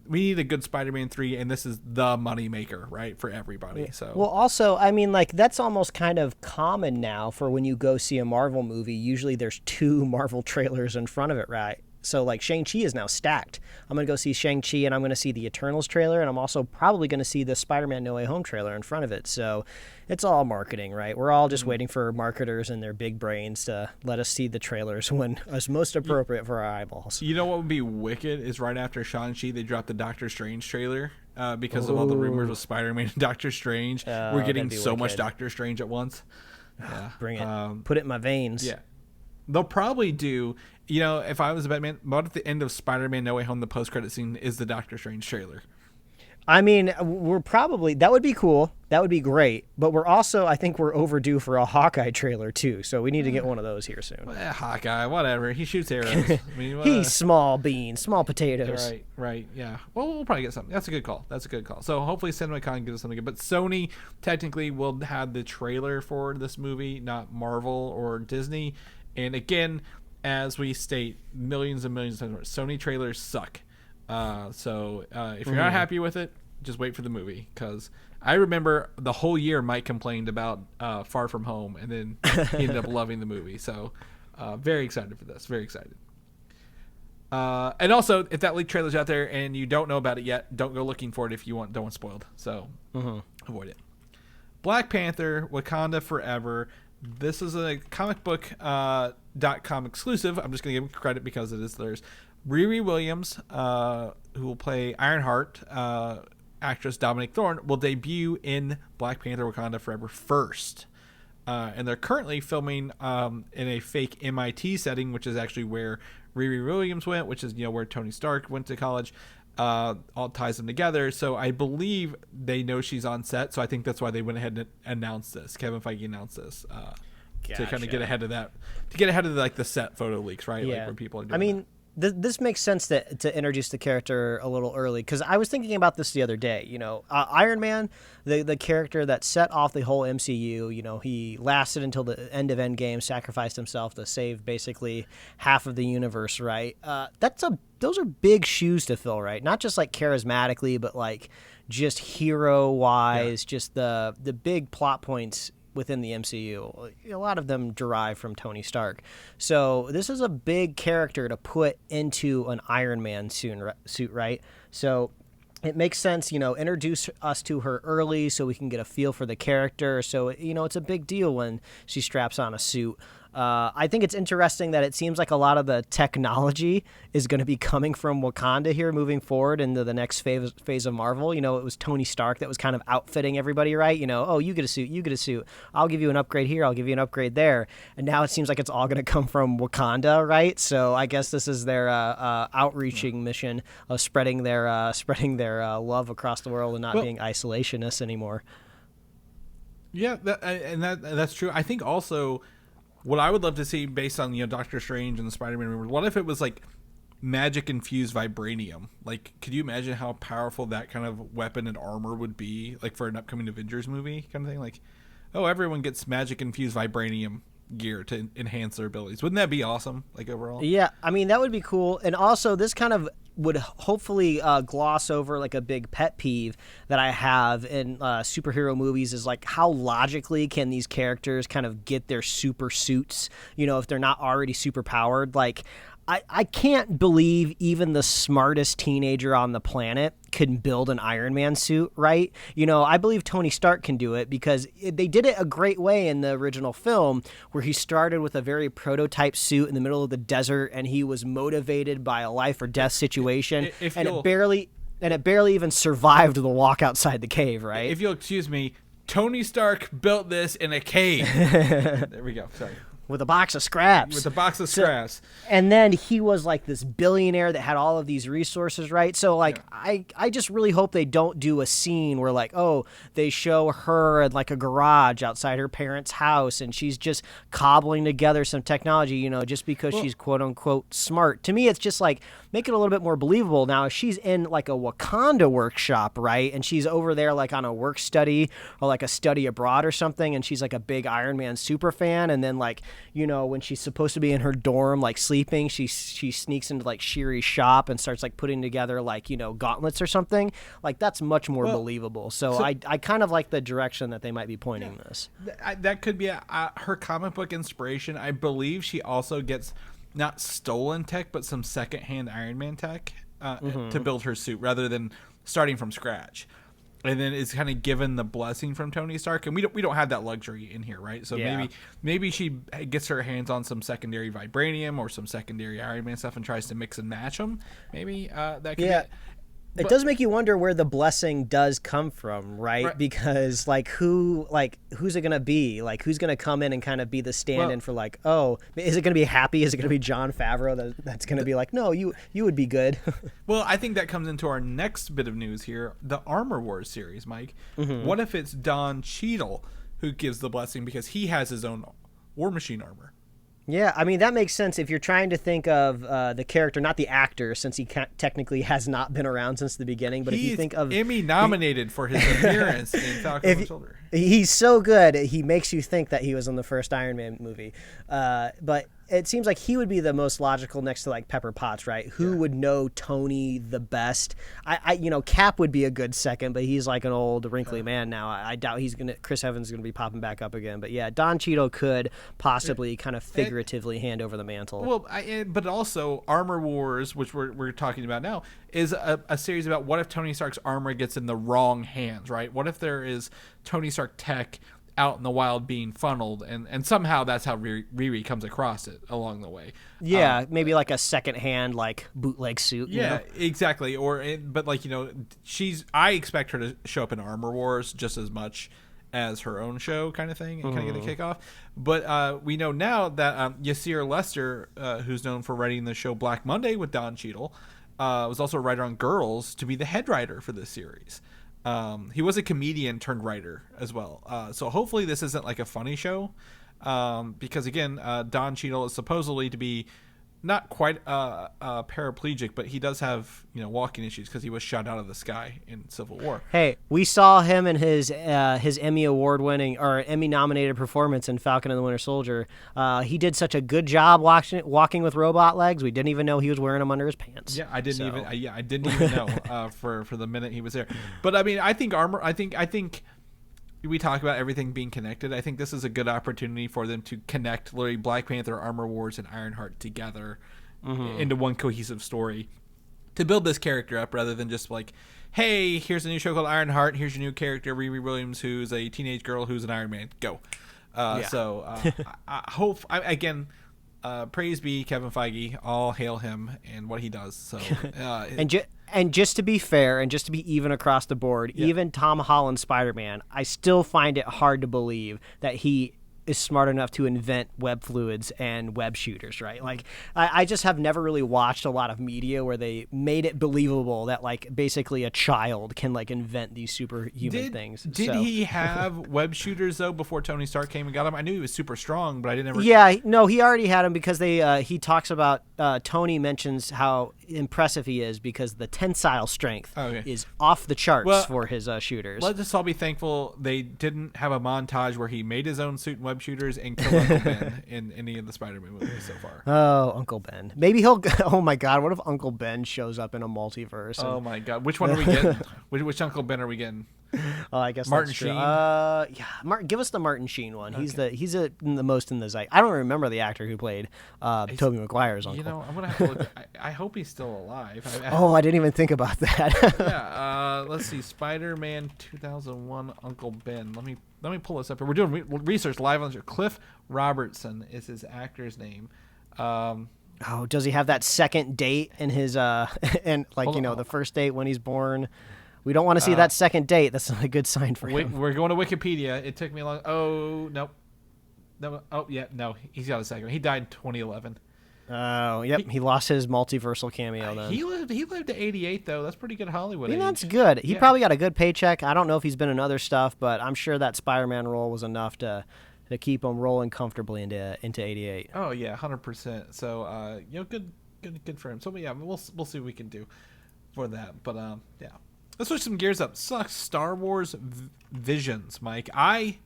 We need a good Spider-Man 3, and this is the money maker, right, for everybody. So well, also, I mean, like, that's almost kind of common now for when you go see a Marvel movie. Usually there's 2 Marvel trailers in front of it, right? So, like, Shang-Chi is now stacked. I'm going to go see Shang-Chi, and I'm going to see the Eternals trailer, and I'm also probably going to see the Spider-Man No Way Home trailer in front of it. So it's all marketing, right? We're all just waiting for marketers and their big brains to let us see the trailers when it's most appropriate for our eyeballs. You know what would be wicked is right after Shang-Chi, they dropped the Doctor Strange trailer because of all the rumors with Spider-Man and Doctor Strange. We're getting so much Doctor Strange at once. Yeah. Bring it. Put it in my veins. Yeah. They'll probably do, if I was a Batman, about at the end of Spider-Man No Way Home, the post-credit scene is the Doctor Strange trailer. I mean, that would be cool. That would be great. But I think we're overdue for a Hawkeye trailer too. So we need to get one of those here soon. Hawkeye, whatever. He shoots arrows. I mean, he's small beans, small potatoes. Right. Yeah. Well, we'll probably get something. That's a good call. So hopefully CinemaCon gives us something good. But Sony technically will have the trailer for this movie, not Marvel or Disney. And again, as we state millions and millions of times, Sony trailers suck. So if you're not happy with it, just wait for the movie. Because I remember the whole year Mike complained about Far From Home, and then he ended up loving the movie. So very excited for this. Very excited. And also, if that leaked trailer's out there and you don't know about it yet, don't go looking for it if you don't want spoiled. So avoid it. Black Panther, Wakanda Forever. this is a comic book .com exclusive. I'm just going to give them credit because it is theirs. Riri Williams, who will play Ironheart, actress Dominique Thorne, will debut in Black Panther Wakanda Forever first. And they're currently filming in a fake MIT setting, which is actually where Riri Williams went, which is where Tony Stark went to college. All ties them together. So I believe they know she's on set. So I think that's why they went ahead and announced this. Kevin Feige announced this to kind of get ahead of that, to get ahead of like the set photo leaks, right? Yeah. Like where people are doing that. This makes sense to introduce the character a little early, because I was thinking about this the other day. Iron Man, the character that set off the whole MCU, he lasted until the end of Endgame, sacrificed himself to save basically half of the universe, right? Those are big shoes to fill, right? Not just like charismatically, but like just hero-wise, just the big plot points within the MCU. A lot of them derive from Tony Stark. So this is a big character to put into an Iron Man suit, right? So it makes sense, introduce us to her early so we can get a feel for the character. So, it's a big deal when she straps on a suit. I think it's interesting that it seems like a lot of the technology is going to be coming from Wakanda here moving forward into the next phase of Marvel. It was Tony Stark that was kind of outfitting everybody, right? Oh, you get a suit, you get a suit. I'll give you an upgrade here, I'll give you an upgrade there. And now it seems like it's all going to come from Wakanda, right? So I guess this is their outreaching mission of spreading their love across the world and not being isolationists anymore. Yeah, that's true. I think also what I would love to see, based on Doctor Strange and the Spider-Man rumors, what if it was like magic infused vibranium? Like, could you imagine how powerful that kind of weapon and armor would be, like for an upcoming Avengers movie kind of thing? Like, everyone gets magic infused vibranium gear to enhance their abilities. Wouldn't that be awesome? Like overall? Yeah, that would be cool. And also, this kind of would hopefully gloss over like a big pet peeve that I have in superhero movies is like how logically can these characters kind of get their super suits, if they're not already super powered. Like I can't believe even the smartest teenager on the planet can build an Iron Man suit, right? I believe Tony Stark can do it because they did it a great way in the original film where he started with a very prototype suit in the middle of the desert and he was motivated by a life or death situation and it barely even survived the walk outside the cave, right? If you'll excuse me, Tony Stark built this in a cave. There we go. Sorry. With a box of scraps. And then he was like this billionaire that had all of these resources, right? So like I just really hope they don't do a scene where like, they show her in like a garage outside her parents' house and she's just cobbling together some technology, just because she's quote unquote smart. To me, it's just like make it a little bit more believable. Now, if she's in like a Wakanda workshop, right? And she's over there like on a work study or like a study abroad or something, and she's like a big Iron Man super fan, and then like, when she's supposed to be in her dorm, like sleeping, she sneaks into like Shiri's shop and starts like putting together like, gauntlets or something. Like that's much more believable. So I kind of like the direction that they might be pointing this. That could be her comic book inspiration. I believe she also gets not stolen tech, but some secondhand Iron Man tech to build her suit rather than starting from scratch. And then it's kind of given the blessing from Tony Stark, and we don't have that luxury in here, right? So maybe she gets her hands on some secondary vibranium or some secondary Iron Man stuff and tries to mix and match them. Maybe that could be. It does make you wonder where the blessing does come from, right? Because who's it gonna be? Like who's gonna come in and kind of be the stand-in for like, is it gonna be Happy? Is it gonna be Jon Favreau that's gonna be like, no, you would be good. Well, I think that comes into our next bit of news here, the Armor Wars series, Mike. Mm-hmm. What if it's Don Cheadle who gives the blessing because he has his own War Machine armor? Yeah, that makes sense if you're trying to think of the character, not the actor, since he technically has not been around since the beginning. But if you think of Emmy nominated for his appearance in Falcon and Soldier. He's so good, he makes you think that he was in the first Iron Man movie. But it seems like he would be the most logical next to like Pepper Potts, right? Who would know Tony the best? Cap would be a good second, but he's like an old wrinkly man now. I doubt Chris Evans is gonna be popping back up again. But yeah, Don Cheadle could possibly kind of figuratively hand over the mantle. Well, but also Armor Wars, which we're talking about now, is a series about what if Tony Stark's armor gets in the wrong hands, right? What if there is Tony Stark tech out in the wild being funneled, and somehow that's how Riri comes across it along the way. Yeah, maybe like a secondhand like bootleg suit. Yeah, you know? exactly. But like, I expect her to show up in Armor Wars just as much as her own show kind of thing, and kind of get a kickoff. But we know now that Yassir Lester, who's known for writing the show Black Monday with Don Cheadle, was also a writer on Girls, to be the head writer for this series. He was a comedian turned writer as well. So hopefully this isn't like a funny show, because again, Don Cheadle is supposedly to be not quite paraplegic, but he does have walking issues because he was shot out of the sky in Civil War. Hey, we saw him in his Emmy award-winning or Emmy-nominated performance in Falcon and the Winter Soldier. He did such a good job walking with robot legs. We didn't even know he was wearing them under his pants. Yeah, I didn't even know for the minute he was there. But I mean, I think we talk about everything being connected. I think this is a good opportunity for them to connect literally Black Panther, Armor Wars, and Ironheart together into one cohesive story to build this character up, rather than just like, hey, here's a new show called Ironheart. Here's your new character, Riri Williams, who's a teenage girl who's an Iron Man. Go. So I hope, again, praise be Kevin Feige. All hail him and what he does. So And just to be fair, and just to be even across the board, even Tom Holland's Spider-Man, I still find it hard to believe that he is smart enough to invent web fluids and web shooters, right? Like, I just have never really watched a lot of media where they made it believable that, like, basically a child can, like, invent these superhuman things. Did he have web shooters, though, before Tony Stark came and got him? I knew he was super strong, but I didn't ever... Yeah, no, he already had them because he talks about... Tony mentions how impressive he is because the tensile strength is off the charts for his shooters. Let's just all be thankful they didn't have a montage where he made his own suit and web shooters and killed Uncle Ben in any of the Spider-Man movies so far. Oh, Uncle Ben. Maybe he'll... Oh, my God. What if Uncle Ben shows up in a multiverse? Oh, my God. Which one are we getting? which Uncle Ben are we getting? Oh, I guess Martin that's true. Sheen? Give us the Martin Sheen one. Okay. He's the most in the zeit. I don't remember the actor who played Tobey Maguire's uncle. I'm going to have to look. I hope he's still alive. I didn't even think about that. Yeah. Let's see. Spider-Man 2001 Uncle Ben. Let me pull this up here. We're doing research live on this. Cliff Robertson is his actor's name. Does he have that second date in his and like the first date when he's born? We don't want to see that second date. That's not a good sign for him. We're going to Wikipedia. It took me a long. Oh nope. No. Oh yeah. No. He's got a second. He died in 2011. Oh yep. He lost his multiversal cameo then. He lived to 88 though. That's pretty good Hollywood. I mean, that's good. He probably got a good paycheck. I don't know if he's been in other stuff, but I'm sure that Spider-Man role was enough to keep him rolling comfortably into 88. Oh yeah, 100%. So good for him. So yeah, we'll see what we can do for that. But yeah. Let's switch some gears up. Star Wars Visions, Mike. I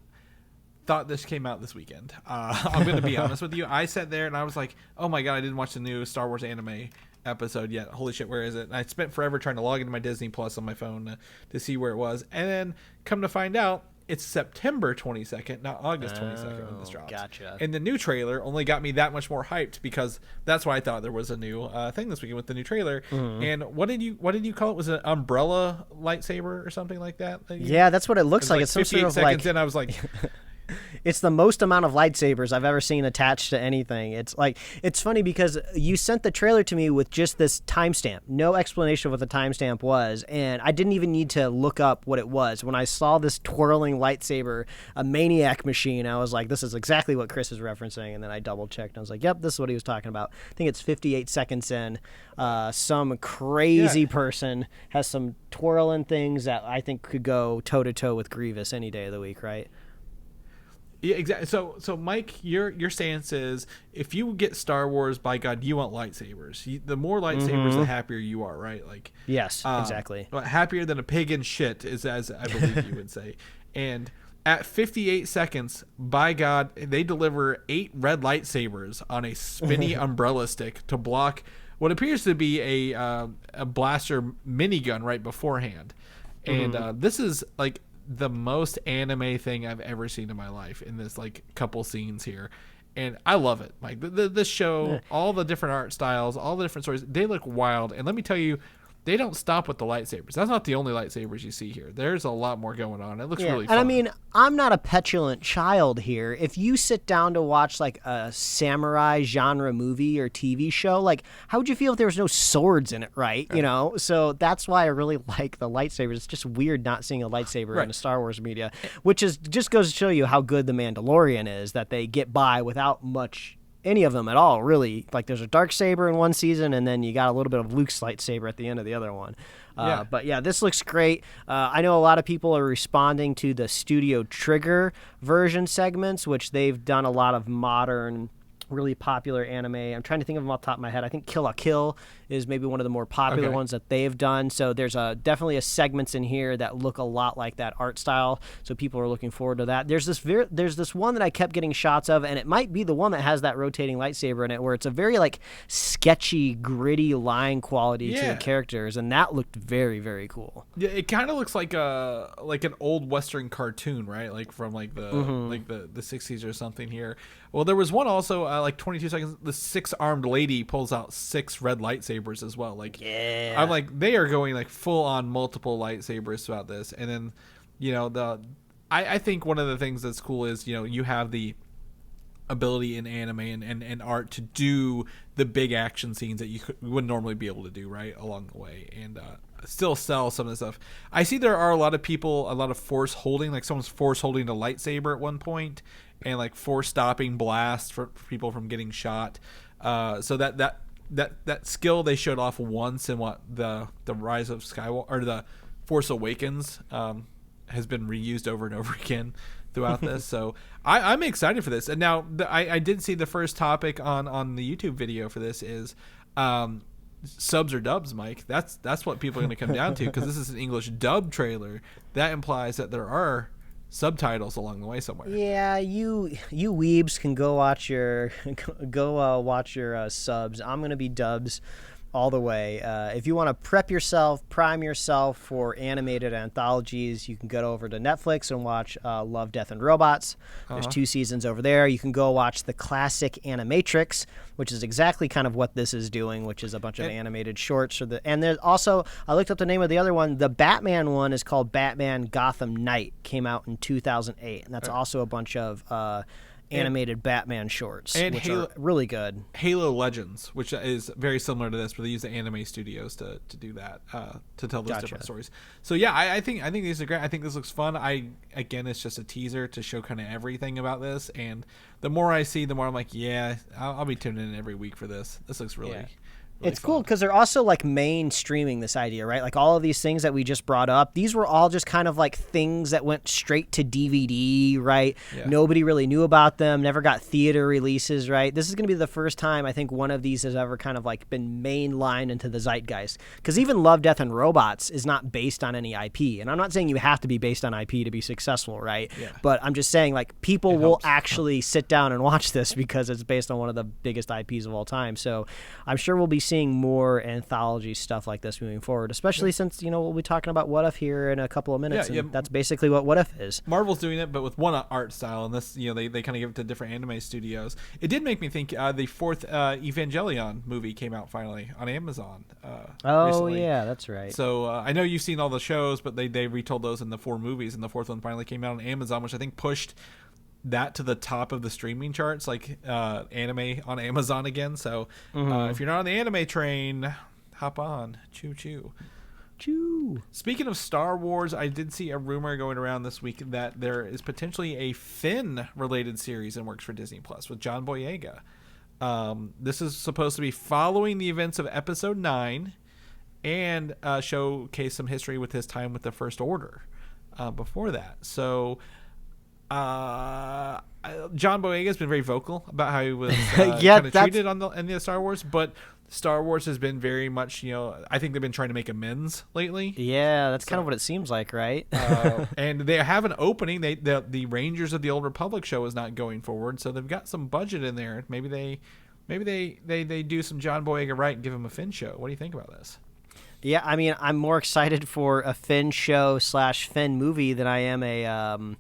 thought this came out this weekend. I'm going to be honest with you. I sat there and I was like, oh my God, I didn't watch the new Star Wars anime episode yet. Holy shit, where is it? And I spent forever trying to log into my Disney Plus on my phone to see where it was. And then come to find out, it's September 22nd, not August 22nd when this drops. Gotcha. And the new trailer only got me that much more hyped because that's why I thought there was a new thing this weekend with the new trailer. Mm-hmm. And what did you call it? Was it an umbrella lightsaber or something like that? Yeah, that's what it looks like. It's some sort of seconds in, I was like... It's the most amount of lightsabers I've ever seen attached to anything. It's funny because you sent the trailer to me with just this timestamp, no explanation of what the timestamp was, and I didn't even need to look up what it was. When I saw this twirling lightsaber, a maniac machine, I was like, this is exactly what Chris is referencing, and then I double-checked, and I was like, yep, this is what he was talking about. I think it's 58 seconds in. Some crazy person has some twirling things that I think could go toe-to-toe with Grievous any day of the week, right? Yeah, exactly. So Mike, your stance is if you get Star Wars, by God, you want lightsabers. The more lightsabers, the happier you are, right? Like yes, exactly. Happier than a pig in shit is, as I believe you would say. And at 58 seconds, by God, they deliver 8 red lightsabers on a spinny umbrella stick to block what appears to be a blaster minigun right beforehand. And this is like the most anime thing I've ever seen in my life in this like couple scenes here, and I love it. Like this show, all the different art styles, all the different stories, they look wild. And let me tell you, they don't stop with the lightsabers. That's not the only lightsabers you see here. There's a lot more going on. It looks really fun. And I mean, I'm not a petulant child here. If you sit down to watch like a samurai genre movie or TV show, like how would you feel if there was no swords in it, right? You know, so that's why I really like the lightsabers. It's just weird not seeing a lightsaber in the Star Wars media, which is just goes to show you how good the Mandalorian is, that they get by without much any of them at all, really. Like there's a dark saber in one season, and then you got a little bit of Luke's lightsaber at the end of the other one. But yeah, this looks great. I know a lot of people are responding to the Studio Trigger version segments, which they've done a lot of modern, really popular anime. I'm trying to think of them off the top of my head. I think Kill la Kill is maybe one of the more popular ones that they've done. So there's definitely a segments in here that look a lot like that art style. So people are looking forward to that. There's this one that I kept getting shots of, and it might be the one that has that rotating lightsaber in it, where it's a very like sketchy, gritty line quality to the characters, and that looked very, very cool. Yeah, it kind of looks like an old Western cartoon, right? Like from like the the 60s or something here. Well, there was one also like 22 seconds. The 6-armed lady pulls out 6 red lightsabers as well. Like, I'm like, they are going like full on multiple lightsabers throughout this. And then, you know, I think one of the things that's cool is, you know, you have the ability in anime and art to do the big action scenes that you wouldn't normally be able to do right along the way, and still sell some of the stuff. I see there are a lot of people, a lot of force holding, like someone's force holding a lightsaber at one point, and like force stopping blasts for people from getting shot. So that skill they showed off once in what the Rise of Skywalker or the Force Awakens has been reused over and over again throughout this. So I'm excited for this. And now I did see the first topic on the YouTube video for this is subs or dubs, Mike. That's what people are going to come down to, because this is an English dub trailer. That implies that there are subtitles along the way somewhere. Yeah, you weebs can go watch your subs. I'm gonna be dubs all the way. If you want to prime yourself for animated anthologies, you can go over to Netflix and watch Love, Death, and Robots. There's 2 seasons over there. You can go watch the classic Animatrix, which is exactly kind of what this is doing, which is a bunch of animated shorts. And there's also, I looked up the name of the other one. The Batman one is called Batman Gotham Knight. Came out in 2008, and that's also a bunch of animated Batman shorts, and which are really good. Halo Legends, which is very similar to this, but they use the anime studios to do that, to tell those different stories. So yeah, I think these are great. I think this looks fun. Again, it's just a teaser to show kind of everything about this, and the more I see, the more I'm like, yeah, I'll be tuning in every week for this. This looks really it's fun. Cool because they're also like mainstreaming this idea, right? Like all of these things that we just brought up, these were all just kind of like things that went straight to DVD, right? Yeah. Nobody really knew about them, never got theater releases, right? This is going to be the first time I think one of these has ever kind of like been mainlined into the zeitgeist, because even Love, Death, and Robots is not based on any IP. And I'm not saying you have to be based on IP to be successful, right? Yeah. But I'm just saying like people will actually sit down and watch this because it's based on one of the biggest IPs of all time. So I'm sure we'll be seeing more anthology stuff like this moving forward, especially since, you know, we'll be talking about What If here in a couple of minutes, and that's basically what If is. Marvel's doing it, but with one art style, and this, you know, they kind of give it to different anime studios. It did make me think the 4th Evangelion movie came out finally on Amazon recently. Yeah, that's right. So I know you've seen all the shows, but they retold those in the 4 movies, and the 4th one finally came out on Amazon, which I think pushed that to the top of the streaming charts, like anime on Amazon again. So if you're not on the anime train, hop on. Choo choo. Speaking of Star Wars, I did see a rumor going around this week that there is potentially a Finn related series in works for Disney Plus with John Boyega. This is supposed to be following the events of episode 9 and showcase some history with his time with the First Order before that. So John Boyega has been very vocal about how he was kind of treated in the Star Wars, but Star Wars has been very much, you know, I think they've been trying to make amends lately. Yeah, that's kind of what it seems like, right? And they have an opening. The Rangers of the Old Republic show is not going forward, so they've got some budget in there. Maybe they do some John Boyega right and give him a Finn show. What do you think about this? Yeah, I mean, I'm more excited for a Finn show / Finn movie than I am a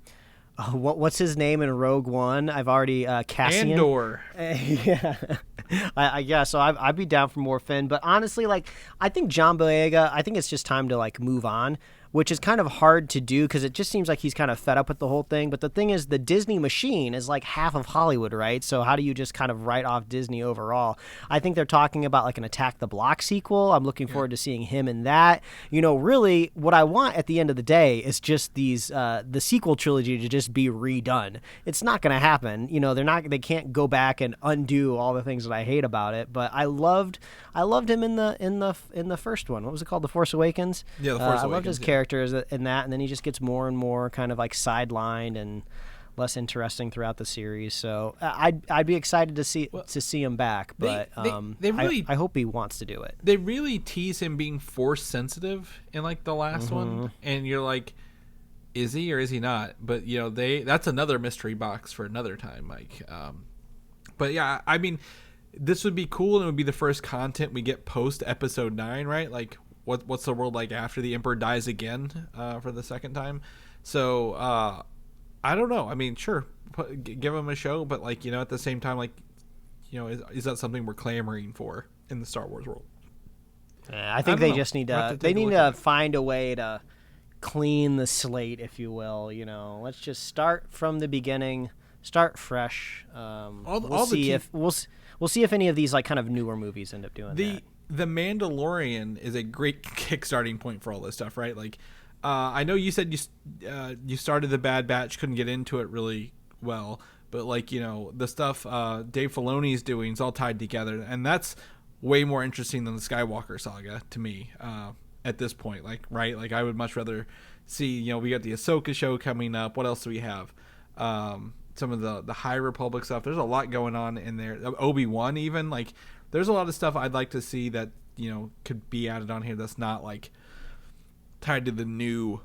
what's his name in Rogue One? I've already Cassian. Andor. Yeah. So I'd be down for more Finn. But honestly, like, I think John Boyega, I think it's just time to, like, move on, which is kind of hard to do because it just seems like he's kind of fed up with the whole thing. But the thing is, the Disney machine is like half of Hollywood, right? So how do you just kind of write off Disney overall? I think they're talking about like an Attack the Block sequel. I'm looking forward to seeing him in that. You know, really, what I want at the end of the day is just the sequel trilogy to just be redone. It's not going to happen. You know, they can't go back and undo all the things that I hate about it. But I loved him in the first one. What was it called? The Force Awakens. Yeah, The Force Awakens. I loved his characters in that, and then he just gets more and more kind of like sidelined and less interesting throughout the series. So I'd be excited to see him back, but I hope he wants to do it. They really tease him being force sensitive in like the last one, and you're like, is he or is he not? But you know, that's another mystery box for another time, Mike. But yeah, I mean, this would be cool, and it would be the first content we get post episode 9, right? Like, what's the world like after the Emperor dies again for the second time? So I don't know. I mean, sure, give him a show, but like, you know, at the same time, like, you know, is that something we're clamoring for in the Star Wars world? I think they just need to find a way to clean the slate, if you will. You know, let's just start from the beginning, start fresh. We'll see if any of these like kind of newer movies end up doing that. The Mandalorian is a great kickstarting point for all this stuff, right? Like, I know you said you started the Bad Batch, couldn't get into it really well, but like, you know, the stuff Dave Filoni's doing is all tied together, and that's way more interesting than the Skywalker saga to me at this point. Like, right? Like, I would much rather see, you know, we got the Ahsoka show coming up. What else do we have? Some of the High Republic stuff. There's a lot going on in there. Obi-Wan even, like, there's a lot of stuff I'd like to see that, you know, could be added on here that's not like tied to the new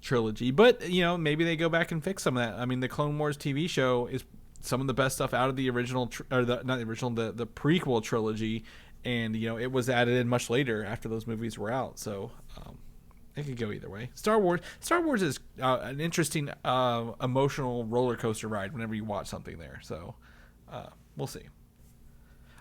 trilogy. But, you know, maybe they go back and fix some of that. I mean, the Clone Wars TV show is some of the best stuff out of the original the prequel trilogy, and, you know, it was added in much later after those movies were out. So it could go either way. Star Wars is an interesting emotional roller coaster ride whenever you watch something there. So we'll see.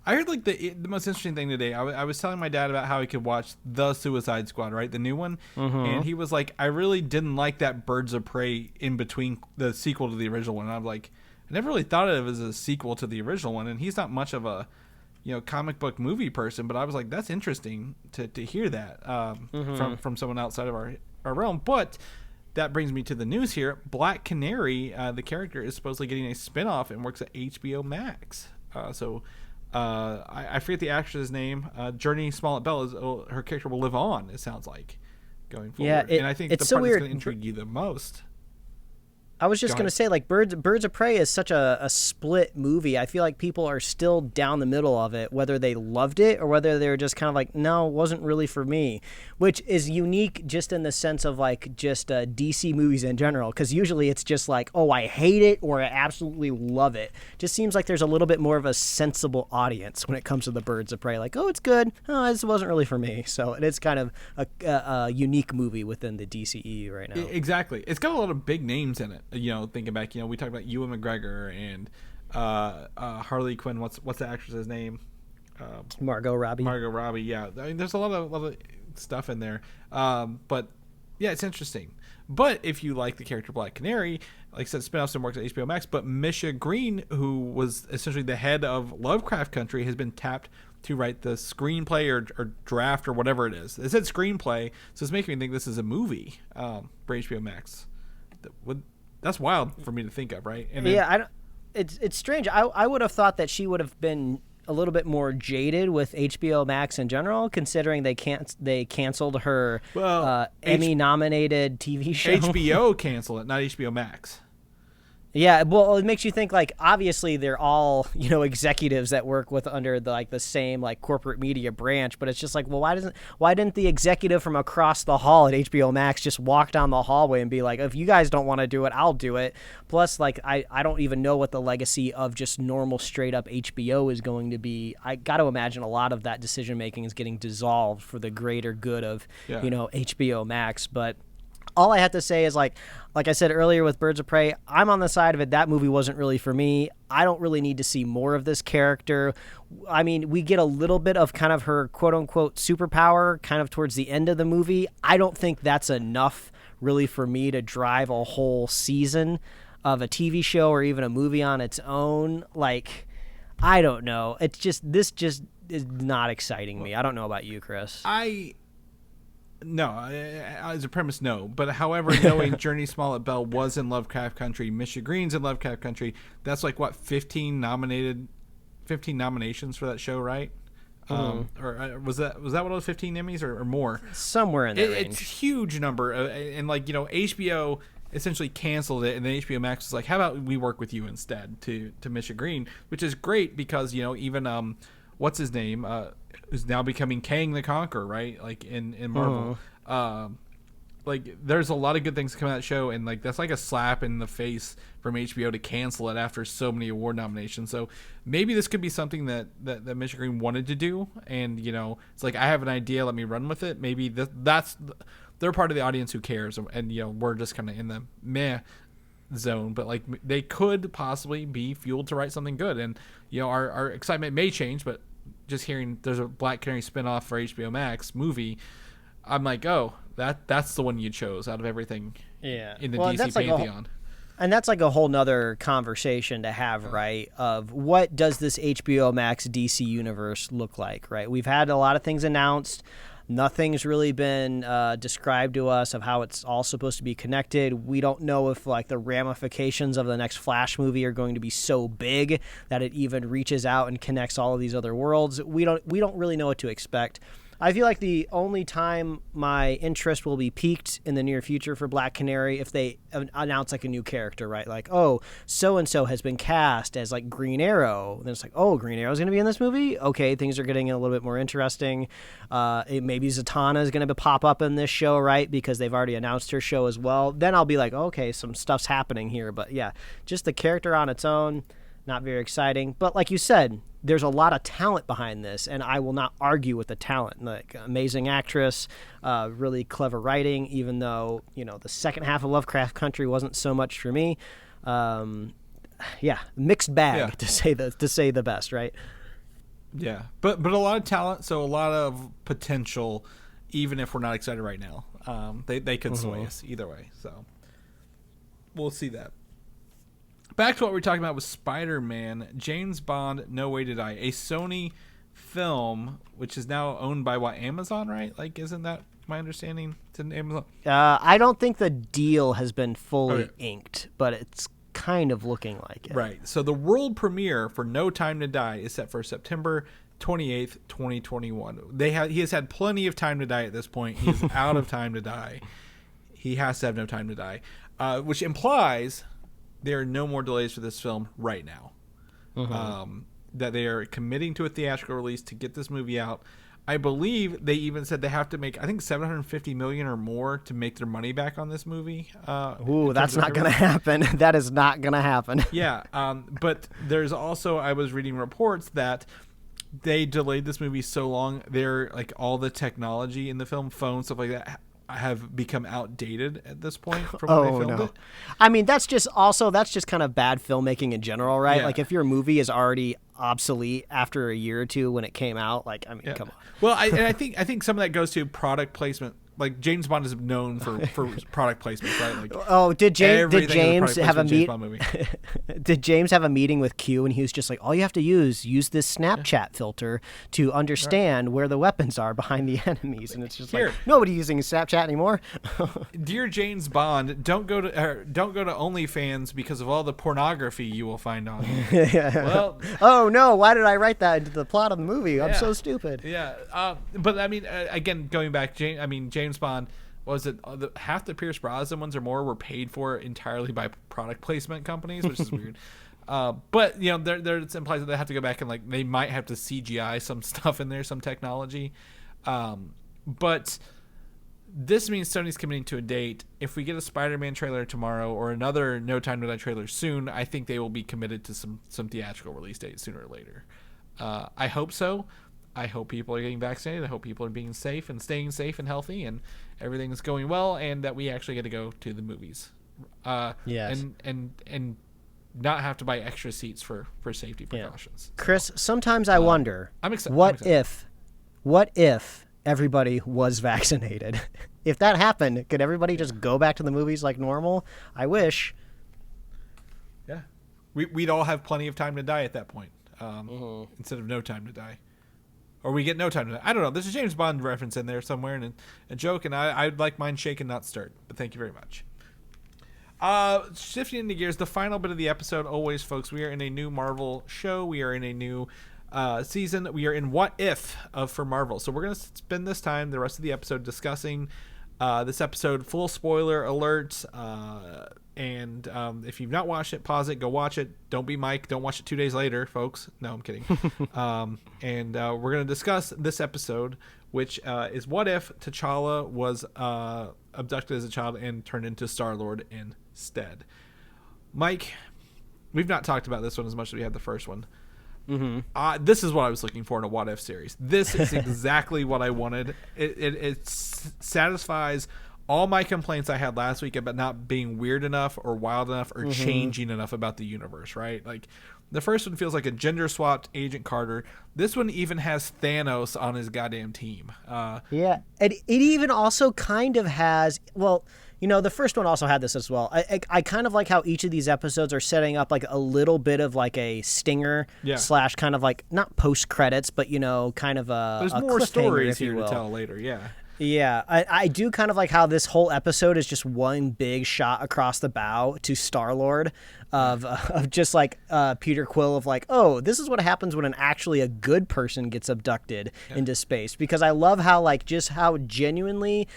I heard like the most interesting thing today. I was telling my dad about how he could watch The Suicide Squad, right, the new one, and he was like, I really didn't like that Birds of Prey in between the sequel to the original one. And I'm like, I never really thought of it as a sequel to the original one, and he's not much of a, you know, comic book movie person, but I was like, that's interesting to hear that from someone outside of our realm. But that brings me to the news here. Black Canary, the character, is supposedly getting a spinoff and works at HBO Max. I forget the actress's name. Journey Smollett Bell, her character will live on, it sounds like, going forward. Yeah, and I think the part that's going to intrigue you the most. I was just going to say, like, Birds of Prey is such a split movie. I feel like people are still down the middle of it, whether they loved it or whether they're just kind of like, no, it wasn't really for me, which is unique just in the sense of, like, just DC movies in general, because usually it's just like, oh, I hate it or I absolutely love it. Just seems like there's a little bit more of a sensible audience when it comes to the Birds of Prey. Like, oh, it's good. Oh, this wasn't really for me. So it's kind of a unique movie within the DCEU right now. Exactly. It's got a lot of big names in it. You know, thinking back, you know, we talked about Ewan McGregor and Harley Quinn. What's the actress's name? Margot Robbie. Yeah. I mean, there's a lot of stuff in there. But yeah, it's interesting. But if you like the character Black Canary, like I said, spinoffs and works at HBO Max. But Misha Green, who was essentially the head of Lovecraft Country, has been tapped to write the screenplay or draft or whatever it is. It said screenplay, so it's making me think this is a movie for HBO Max. That's wild for me to think of, right? And then, it's strange. I would have thought that she would have been a little bit more jaded with HBO Max in general, considering they canceled her Emmy-nominated TV show. HBO canceled it, not HBO Max. Yeah, well, it makes you think, like, obviously they're all, you know, executives that work with under the same, like, corporate media branch, but it's just like, well, why didn't the executive from across the hall at HBO Max just walk down the hallway and be like, if you guys don't want to do it, I'll do it. Plus, like, I don't even know what the legacy of just normal straight up HBO is going to be. I got to imagine a lot of that decision making is getting dissolved for the greater good of, you know, HBO Max, but all I have to say is like I said earlier with Birds of Prey, I'm on the side of it. That movie wasn't really for me. I don't really need to see more of this character. I mean, we get a little bit of kind of her quote unquote superpower kind of towards the end of the movie. I don't think that's enough really for me to drive a whole season of a TV show or even a movie on its own. Like, I don't know. This just is not exciting me. I don't know about you, Chris. No, as a premise, no. But however, knowing Journey Smollett Bell was in Lovecraft Country, Misha Green's in Lovecraft Country, that's like, what, 15 nominations for that show, right? Or was that one of those 15 Emmys or more? Somewhere in that range. It's a huge number. And like, HBO essentially canceled it, and then HBO Max was like, how about we work with you instead to Misha Green, which is great because, even what's his name? Who's now becoming Kang the Conqueror, right? Like in Marvel. Like, there's a lot of good things coming out of that show, and like that's like a slap in the face from HBO to cancel it after so many award nominations. So maybe this could be something that Misha Green wanted to do, and it's like, I have an idea, let me run with it. Maybe that's they're part of the audience who cares, and we're just kind of in the meh zone. But like, they could possibly be fueled to write something good, and our excitement may change, but just hearing there's a Black Canary spinoff for HBO Max movie, I'm like, oh, that's the one you chose out of everything in the DC pantheon. And that's like a whole nother conversation to have, right? Of what does this HBO Max DC universe look like, right? We've had a lot of things announced. Nothing's really been described to us of how it's all supposed to be connected. We don't know if like the ramifications of the next Flash movie are going to be so big that it even reaches out and connects all of these other worlds. We don't really know what to expect. I feel like the only time my interest will be piqued in the near future for Black Canary if they announce like a new character, right? Like, oh, so-and-so has been cast as like Green Arrow. And then it's like, oh, Green Arrow's going to be in this movie? Okay, things are getting a little bit more interesting. Maybe Zatanna is going to pop up in this show, right? Because they've already announced her show as well. Then I'll be like, okay, some stuff's happening here. But yeah, just the character on its own, not very exciting. But like you said, there's a lot of talent behind this, and I will not argue with the talent. Like, amazing actress, really clever writing, even though, the second half of Lovecraft Country wasn't so much for me. Mixed bag, to say the best, right? Yeah, but a lot of talent, so a lot of potential, even if we're not excited right now. They could sway us either way, so we'll see that. Back to what we were talking about with Spider-Man, James Bond, No Way to Die, a Sony film, which is now owned by Amazon, right? Like, isn't that my understanding? It's in Amazon. I don't think the deal has been fully inked, but it's kind of looking like it. Right. So the world premiere for No Time to Die is set for September 28th, 2021. He has had plenty of time to die at this point. He's out of time to die. He has to have no time to die, which implies there are no more delays for this film right now. That they are committing to a theatrical release to get this movie out. I believe they even said they have to make, I think, $750 million or more to make their money back on this movie. That's not going to happen. That is not going to happen. Yeah, but there's also, I was reading reports that they delayed this movie so long, they're like, all the technology in the film, phones, stuff like that, have become outdated at this point from when they filmed it. I mean, that's just kind of bad filmmaking in general, right? Yeah. Like, if your movie is already obsolete after a year or two when it came out, like, I mean, come on. Well, I think some of that goes to product placement. Like, James Bond is known for product placements, right? Like, did James have a meeting? Did James have a meeting with Q, and he was just like, all you have to use this Snapchat filter to understand where the weapons are behind the enemies, and it's just like, nobody using Snapchat anymore. Dear James Bond, don't go to OnlyFans because of all the pornography you will find on it. Well, oh no, why did I write that into the plot of the movie? I'm so stupid. Yeah, but I mean, again, going back, James Bond, was it half the Pierce Brosnan ones or more were paid for entirely by product placement companies, which is weird. But there it implies that they have to go back and like they might have to CGI some stuff in there, some technology. But this means Sony's committing to a date. If we get a Spider-Man trailer tomorrow or another No Time to Die trailer soon, I think they will be committed to some theatrical release date sooner or later. I hope so. I hope people are getting vaccinated. I hope people are being safe and staying safe and healthy, and everything is going well, and that we actually get to go to the movies. Yes. And not have to buy extra seats for safety precautions. Chris, sometimes I wonder, I'm excited. What if everybody was vaccinated? If that happened, could everybody just go back to the movies like normal? I wish. Yeah. We'd all have plenty of time to die at that point, instead of no time to die. Or we get no time to die. I don't know. There's a James Bond reference in there somewhere and a joke, and I'd like mine shaken, not stirred. But thank you very much. Shifting into gears, the final bit of the episode, always, folks, we are in a new Marvel show. We are in a new season. We are in What If for Marvel. So we're going to spend this time, the rest of the episode, discussing this episode. Full spoiler alert. And if you've not watched it, pause it, go watch it. Don't be Mike. Don't watch it 2 days later, folks. No, I'm kidding. And we're going to discuss this episode, which is what if T'Challa was abducted as a child and turned into Star-Lord instead. Mike, we've not talked about this one as much as we had the first one. This is what I was looking for in a what if series. This is exactly what I wanted. It satisfies all my complaints I had last week about not being weird enough or wild enough or changing enough about the universe, right? Like, the first one feels like a gender-swapped Agent Carter. This one even has Thanos on his goddamn team. Yeah, it even also kind of has, well, you know, the first one also had this as well. I kind of like how each of these episodes are setting up like a little bit of like a stinger slash kind of like, not post-credits, but, you know, kind of There's a more stories here to tell later, yeah. Yeah, I do kind of like how this whole episode is just one big shot across the bow to Star-Lord of just like Peter Quill of like, oh, this is what happens when actually a good person gets abducted into space. Because I love how like just how genuinely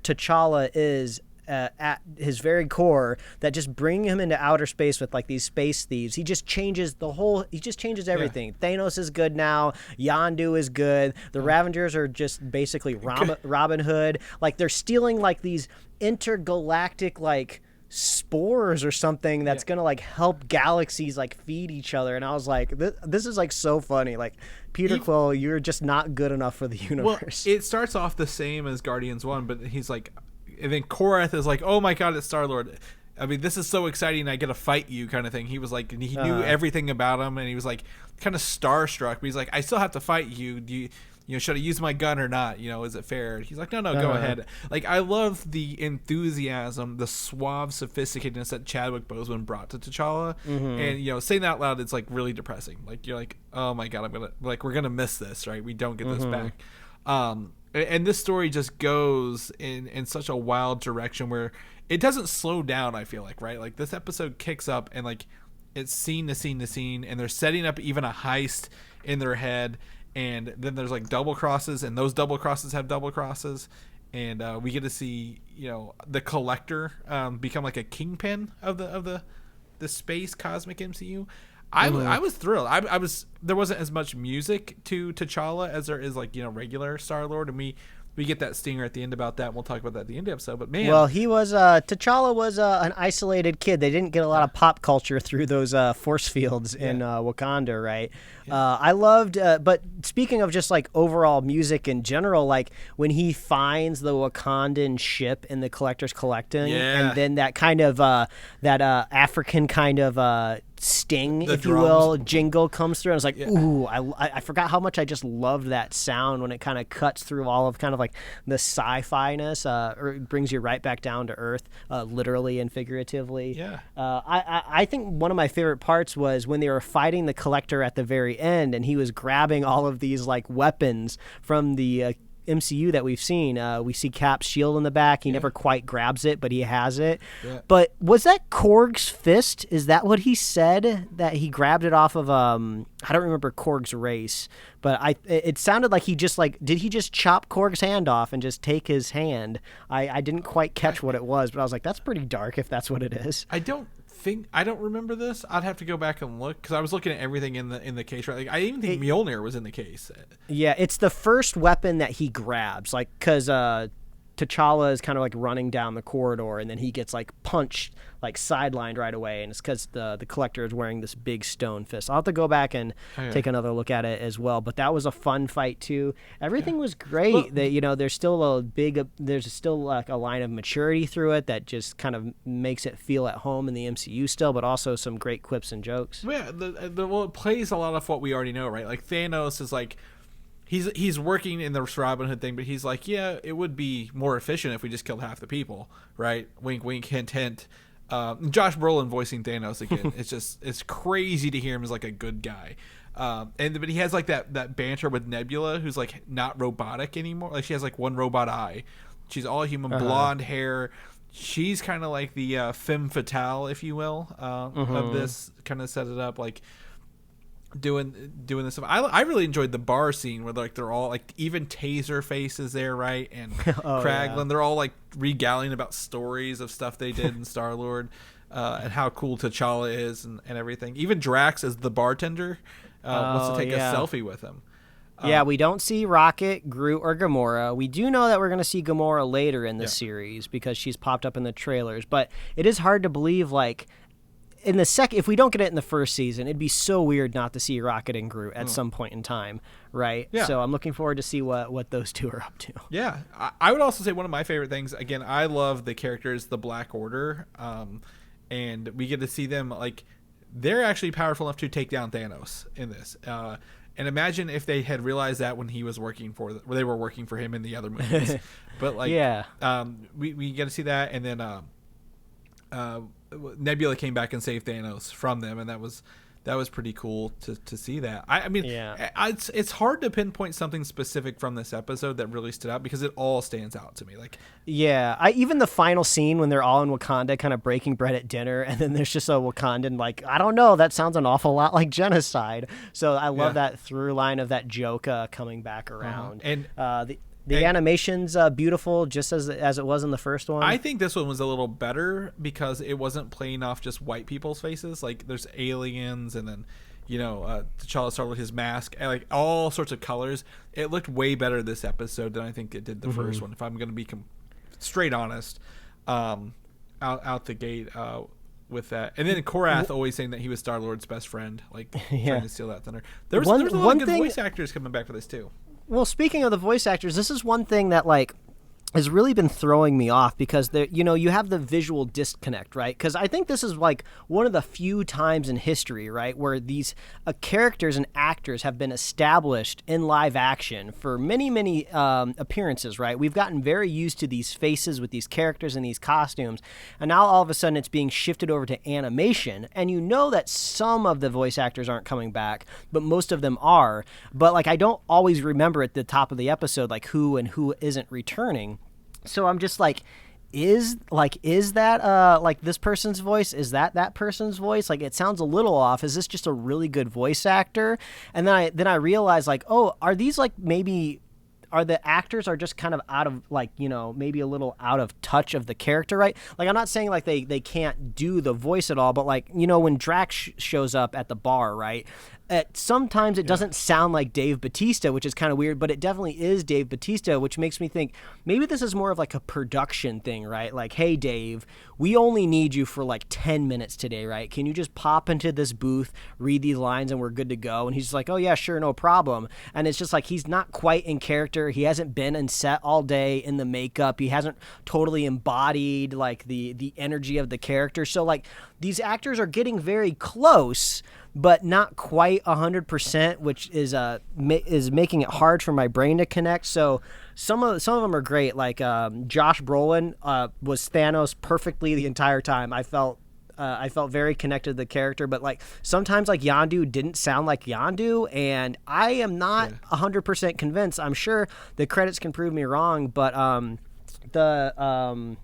T'Challa is at his very core, that just bring him into outer space with like these space thieves. He just changes everything. Thanos is good now. Yondu is good. The Ravengers are just basically Robin Hood. Like, they're stealing like these intergalactic like spores or something that's gonna like help galaxies like feed each other. And I was like, this is like so funny. Like, Peter Quill, you're just not good enough for the universe. Well, it starts off the same as Guardians 1, but he's like, and then Korath is like, oh my god, it's Star-Lord. I mean, this is so exciting, I get to fight you, kind of thing. He was like, he knew everything about him, and he was like kind of starstruck, but he's like, I still have to fight you. Do you know, should I use my gun or not? You know, is it fair? He's like, no, go ahead. Like, I love the enthusiasm, the suave sophisticatedness that Chadwick Boseman brought to T'Challa. And, you know, saying that out loud, it's like really depressing. Like, you're like, oh my god, we're gonna miss this, right? We don't get this back. And this story just goes in such a wild direction where it doesn't slow down, I feel like, right? Like, this episode kicks up and like it's scene to scene to scene, and they're setting up even a heist in their head, and then there's like double crosses, and those double crosses have double crosses, and we get to see, you know, the Collector become like a kingpin of the space cosmic MCU. I was thrilled. I was. There wasn't as much music to T'Challa as there is, like, you know, regular Star-Lord, and we get that stinger at the end about that. And we'll talk about that at the end of the episode. But man, well, he was T'Challa was an isolated kid. They didn't get a lot of pop culture through those force fields in Wakanda, right? I loved. But speaking of just like overall music in general, like when he finds the Wakandan ship in the Collector's collecting, and then that kind of that African kind of sting, if you will, jingle comes through. And I was like, ooh, I forgot how much I just loved that sound when it kind of cuts through all of kind of like the sci-fi-ness, or it brings you right back down to earth, literally and figuratively. I think one of my favorite parts was when they were fighting the Collector at the very end, and he was grabbing all of these like weapons from the MCU that we've seen. We see Cap's shield in the back. He never quite grabs it, but he has it. But was that Korg's fist? Is that what he said? That he grabbed it off of I don't remember Korg's race, but it sounded like he just like, did he just chop Korg's hand off and just take his hand? I didn't quite catch what it was, but I was like, that's pretty dark if that's what it is. I don't remember this. I'd have to go back and look, because I was looking at everything in the case, right? Like, I even think Mjolnir was in the case. Yeah, it's the first weapon that he grabs, like, because T'Challa is kind of like running down the corridor, and then he gets like punched, like sidelined right away, and it's because the Collector is wearing this big stone fist. I'll have to go back and take another look at it as well. But that was a fun fight too. Everything was great. Well, there's still like a line of maturity through it that just kind of makes it feel at home in the MCU still, but also some great quips and jokes. Yeah, well, it plays a lot of what we already know, right? Like Thanos is like. He's working in the Robin Hood thing, but he's like, yeah, it would be more efficient if we just killed half the people, right? Wink, wink, hint, hint. Josh Brolin voicing Thanos again. It's crazy to hear him as like a good guy. But he has like that banter with Nebula, who's like not robotic anymore. Like she has like one robot eye. She's all human, blonde hair. She's kind of like the femme fatale, if you will, of this. Kind of set it up like. Doing this stuff. I really enjoyed the bar scene where they're all like, even Taserface is there, right? And Kraglin, they're all like regaling about stories of stuff they did in Star-Lord, and how cool T'Challa is and everything. Even Drax as the bartender wants to take a selfie with him. We don't see Rocket, Groot, or Gamora. We do know that we're going to see Gamora later in the series because she's popped up in the trailers. But it is hard to believe, like, in the second, if we don't get it in the first season, it'd be so weird not to see Rocket and Groot at some point in time, right? Yeah. So I'm looking forward to see what those two are up to. Yeah, I would also say one of my favorite things. Again, I love the characters, the Black Order, and we get to see them like they're actually powerful enough to take down Thanos in this. And imagine if they had realized that when he was working they were working for him in the other movies. But like, we get to see that, and then. Nebula came back and saved Thanos from them, and that was pretty cool to see that. I mean, it's hard to pinpoint something specific from this episode that really stood out because it all stands out to me. Like, even the final scene when they're all in Wakanda, kind of breaking bread at dinner, and then there's just a Wakandan like, I don't know, that sounds an awful lot like genocide. So I love that through line of that joke coming back around, and the animation's beautiful, just as it was in the first one. I think this one was a little better because it wasn't playing off just white people's faces. Like, there's aliens, and then, T'Challa started with his mask, and like all sorts of colors. It looked way better this episode than I think it did the first one, if I'm going to be straight honest, out the gate with that. And then Korath always saying that he was Star-Lord's best friend, like trying to steal that thunder. There's a lot of good voice actors coming back for this too. Well, speaking of the voice actors, this is one thing that, like, has really been throwing me off because you have the visual disconnect, right? Because I think this is like one of the few times in history, right, where these characters and actors have been established in live action for many, many appearances, right? We've gotten very used to these faces with these characters and these costumes, and now all of a sudden it's being shifted over to animation, and you know that some of the voice actors aren't coming back, but most of them are. But like, I don't always remember at the top of the episode like who and who isn't returning. So I'm just like, is that like this person's voice? Is that person's voice? Like, it sounds a little off. Is this just a really good voice actor? And then I realized, like, oh, are these like are the actors are just kind of out of, like, maybe a little out of touch of the character, right? Like, I'm not saying like they can't do the voice at all, but like, when Drax shows up at the bar, right? Sometimes it doesn't sound like Dave Bautista, which is kind of weird, but it definitely is Dave Bautista, which makes me think maybe this is more of like a production thing, right? Like, hey, Dave, we only need you for like 10 minutes today, right? Can you just pop into this booth, read these lines, and we're good to go? And he's just like, oh, yeah, sure, no problem. And it's just like he's not quite in character. He hasn't been in set all day in the makeup. He hasn't totally embodied like the energy of the character. So like these actors are getting very close, but not quite 100%, which is making it hard for my brain to connect. So some of them are great. Like Josh Brolin was Thanos perfectly the entire time. I felt very connected to the character, but like sometimes like Yondu didn't sound like Yondu, and I am not 100% convinced. I'm sure the credits can prove me wrong, but the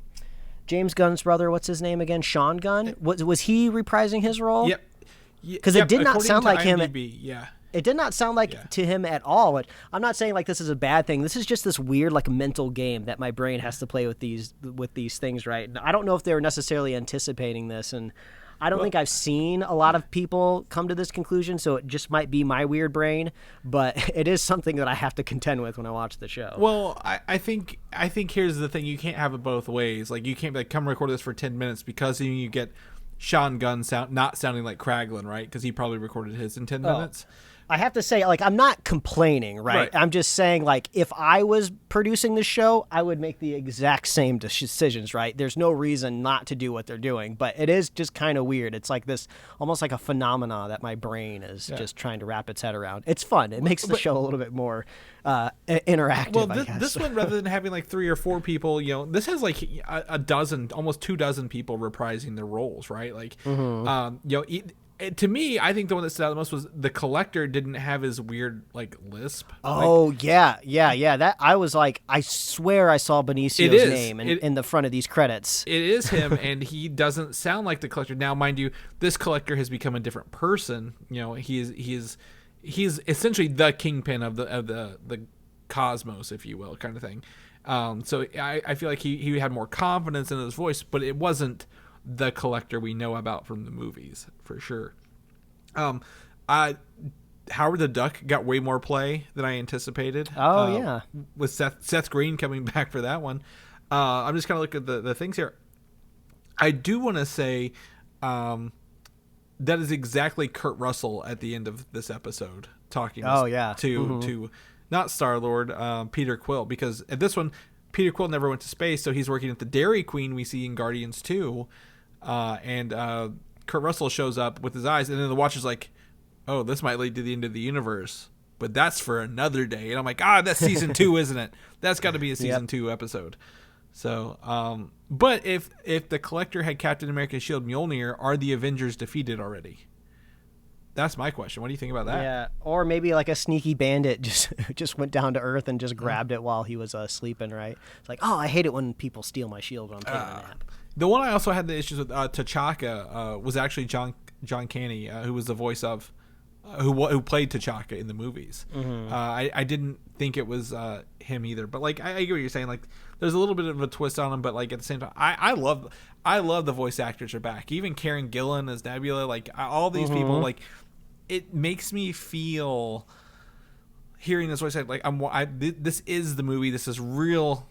James Gunn's brother, what's his name again? Sean Gunn? Was he reprising his role? Yep. Because it did not sound like IMDb, him. It did not sound like to him at all. But I'm not saying like this is a bad thing. This is just this weird like mental game that my brain has to play with these things, right? And I don't know if they were necessarily anticipating this, and I don't think I've seen a lot of people come to this conclusion, so it just might be my weird brain, but it is something that I have to contend with when I watch the show. Well, I think here's the thing: you can't have it both ways. Like, you can't be like, come record this for 10 minutes, because then you get Sean Gunn not sounding like Kraglin, right? Because he probably recorded his in 10 minutes. I have to say, like, I'm not complaining, right? I'm just saying, like, if I was producing the show, I would make the exact same decisions, right? There's no reason not to do what they're doing, but it is just kind of weird. It's like this, almost like a phenomena that my brain is just trying to wrap its head around. It's fun. It makes the show a little bit more interactive, Well, I guess. this one, rather than having like 3 or 4 people, this has like a dozen, almost 24 people reprising their roles, right? Like, to me, I think the one that stood out the most was the Collector didn't have his weird like lisp. Oh, yeah. That I was like, I swear I saw Benicio's name in the front of these credits. It is him, and he doesn't sound like the Collector. Now, mind you, this Collector has become a different person. He's essentially the kingpin of the cosmos, if you will, kind of thing. So I feel like he had more confidence in his voice, but it wasn't the Collector we know about from the movies, for sure. Howard the Duck got way more play than I anticipated. Yeah, with Seth Green coming back for that one. I'm just kind of looking at the things here. I do want to say that is exactly Kurt Russell at the end of this episode talking to not Star-Lord, Peter Quill, because at this one Peter Quill never went to space, so he's working at the Dairy Queen we see in Guardians 2. And Kurt Russell shows up with his eyes, and then the Watcher's like, oh, this might lead to the end of the universe, but that's for another day. And I'm like, that's season 2, isn't it? That's got to be a season 2 episode. So, but if the Collector had Captain America's shield Mjolnir, are the Avengers defeated already? That's my question. What do you think about that? Yeah, or maybe like a sneaky bandit just went down to Earth and just grabbed it while he was sleeping, right? It's like, I hate it when people steal my shield when I'm taking a nap. The one I also had the issues with, T'Chaka, was actually John Canny, who was the voice of, who played T'Chaka in the movies. Mm-hmm. I didn't think it was him either, but like I get what you're saying. Like, there's a little bit of a twist on him, but like at the same time, I love the voice actors are back. Even Karen Gillan as Nebula, like all these people, like it makes me feel hearing this voice act like this is the movie. This is real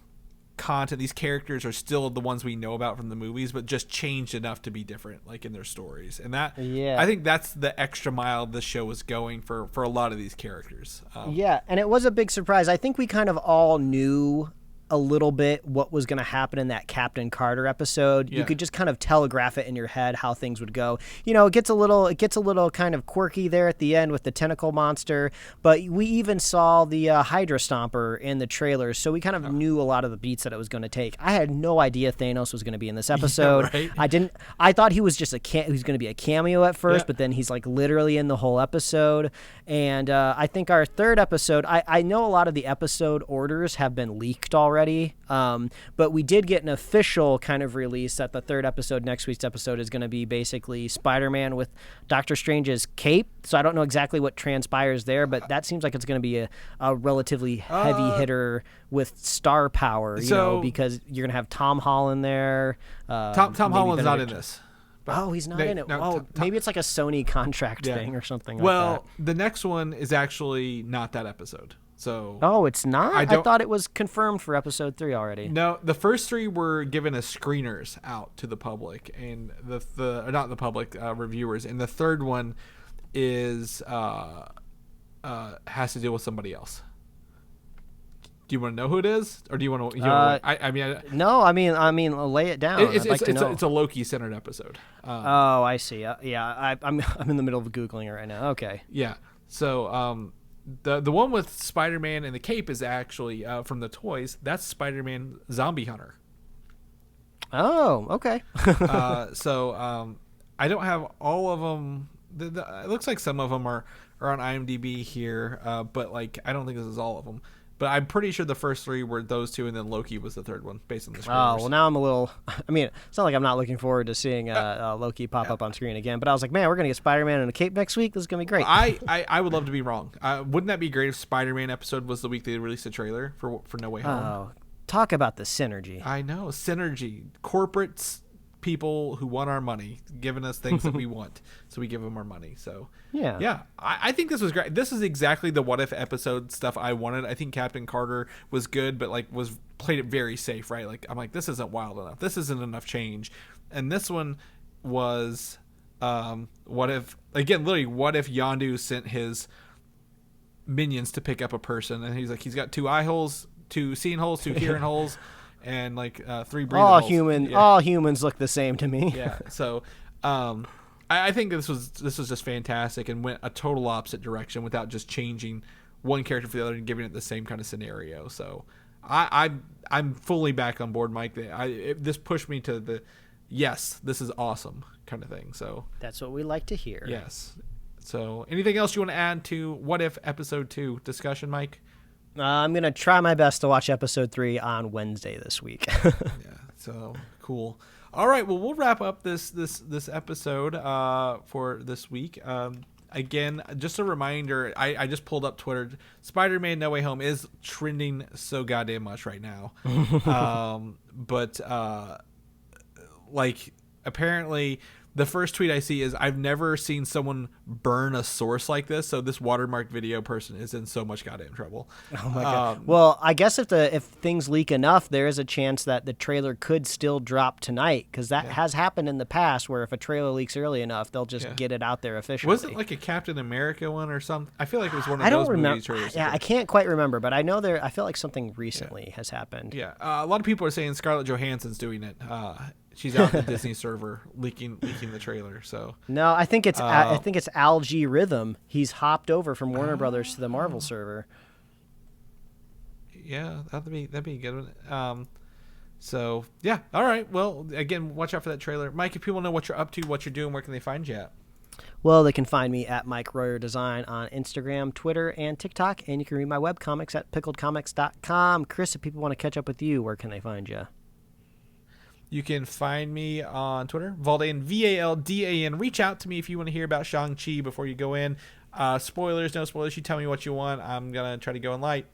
content. These characters are still the ones we know about from the movies, but just changed enough to be different, like in their stories. And that, I think that's the extra mile the show was going for a lot of these characters. And it was a big surprise. I think we kind of all knew a little bit what was going to happen in that Captain Carter episode. You could just kind of telegraph it in your head how things would go. It gets a little kind of quirky there at the end with the tentacle monster, but we even saw the Hydra Stomper in the trailers, so we kind of knew a lot of the beats that it was going to take. I had no idea Thanos was going to be in this episode. Yeah, right? I thought he was just he was going to be a cameo at first, but then he's like literally in the whole episode. And I think our third episode, I know a lot of the episode orders have been leaked already. But we did get an official kind of release that the third episode, next week's episode, is going to be basically Spider-Man with Doctor Strange's cape. So I don't know exactly what transpires there, but that seems like it's going to be a relatively heavy hitter with star power, because you're going to have Tom Holland there. Tom Holland's not in this. He's not in it. Maybe it's like a Sony contract thing or something like that. Well, the next one is actually not that episode. So, it's not? I thought it was confirmed for episode 3 already. No, the first 3 were given as screeners out to the public, and not the public, reviewers. And the third one is has to deal with somebody else. Do you want to know who it is, or do you want to? No, I mean, lay it down. It's a Loki-centered episode. I see. I'm in the middle of googling it right now. Okay. Yeah. So, the one with Spider-Man and the cape is actually from the toys. That's Spider-Man Zombie Hunter. Oh, okay. So I don't have all of them. It looks like some of them are on IMDb here, but like I don't think this is all of them. But I'm pretty sure the first 3 were those 2, and then Loki was the third one, based on the screeners. Oh, well, now I'm a little... I mean, it's not like I'm not looking forward to seeing Loki pop up on screen again, but I was like, man, we're going to get Spider-Man in a cape next week. This is going to be great. I would love to be wrong. Wouldn't that be great if Spider-Man episode was the week they released a trailer for No Way Home? Oh, talk about the synergy. I know. Synergy. Corporate people who want our money, giving us things that we want, so we give them our money. So yeah, I think this was great. This is exactly the what if episode stuff I wanted. I think Captain Carter was good, but like played it very safe, right? Like I'm like, this isn't wild enough. This isn't enough change. And this one was what if Yondu sent his minions to pick up a person, and he's like, he's got 2 eye holes, 2 seeing holes, 2 hearing holes, and like 3 breathing holes. All humans look the same to me. Yeah. So I think this was just fantastic and went a total opposite direction without just changing one character for the other and giving it the same kind of scenario. So I'm fully back on board, Mike. This pushed me to the yes, this is awesome kind of thing. So that's what we like to hear. Yes. So anything else you want to add to What If Episode 2 discussion, Mike? I'm going to try my best to watch Episode 3 on Wednesday this week. Yeah, so cool. All right, well, we'll wrap up this episode for this week. Again, just a reminder, I just pulled up Twitter. Spider-Man No Way Home is trending so goddamn much right now. But apparently the first tweet I see is, I've never seen someone burn a source like this. So this watermark video person is in so much goddamn trouble. Oh my God. Well, I guess if things leak enough, there is a chance that the trailer could still drop tonight, because that has happened in the past, where if a trailer leaks early enough, they'll just get it out there officially. Was it like a Captain America one or something? I feel like it was one of those movie trailers. Yeah, I can't quite remember, but I know I feel like something recently has happened. Yeah, a lot of people are saying Scarlett Johansson's doing it. She's out in the Disney server leaking the trailer. So no, I think it's Algae Rhythm. He's hopped over from Warner Brothers to the Marvel server. Yeah, that'd be a good one. So yeah, all right. Well, again, watch out for that trailer, Mike. If people know what you're up to, what you're doing, where can they find you at? Well, they can find me at Mike Royer Design on Instagram, Twitter, and TikTok, and you can read my webcomics at pickledcomics.com. Chris, if people want to catch up with you, where can they find you? You can find me on Twitter, Valdan, Valdan. Reach out to me if you want to hear about Shang-Chi before you go in. Spoilers, no spoilers. You tell me what you want. I'm going to try to go in light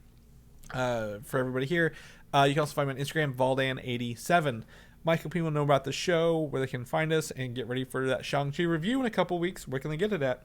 for everybody here. You can also find me on Instagram, Valdan87. Michael, people know about the show, where they can find us, and get ready for that Shang-Chi review in a couple weeks. Where can they get it at?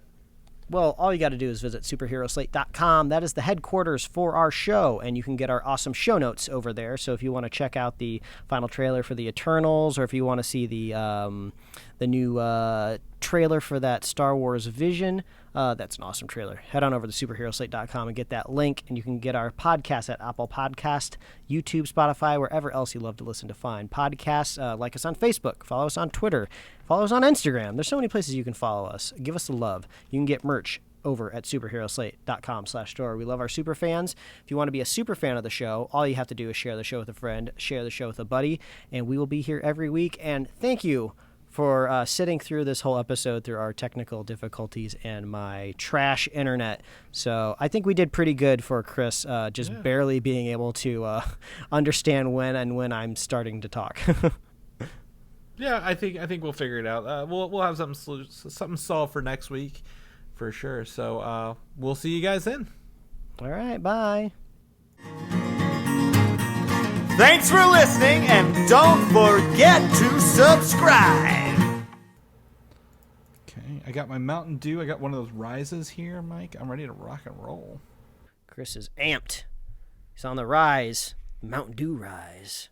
Well, all you got to do is visit superheroslate.com. That is the headquarters for our show, and you can get our awesome show notes over there. So if you want to check out the final trailer for the Eternals, or if you want to see the new trailer for that Star Wars Vision, that's an awesome trailer. Head on over to superheroslate.com and get that link, and you can get our podcast at Apple Podcast, YouTube, Spotify, wherever else you love to listen to find podcasts. Like us on Facebook, follow us on Twitter, follow us on Instagram. There's so many places you can follow us. Give us the love. You can get merch over at superheroslate.com/store. We love our super fans. If you want to be a super fan of the show, all you have to do is share the show with a friend, share the show with a buddy, and we will be here every week. And thank you for sitting through this whole episode through our technical difficulties and my trash internet. So I think we did pretty good for Chris, barely being able to understand when I'm starting to talk. Yeah, I think we'll figure it out. We'll have something solved for next week, for sure. So we'll see you guys then. All right, bye. Thanks for listening, and don't forget to subscribe. Okay, I got my Mountain Dew. I got one of those rises here, Mike. I'm ready to rock and roll. Chris is amped. He's on the rise. Mountain Dew rise.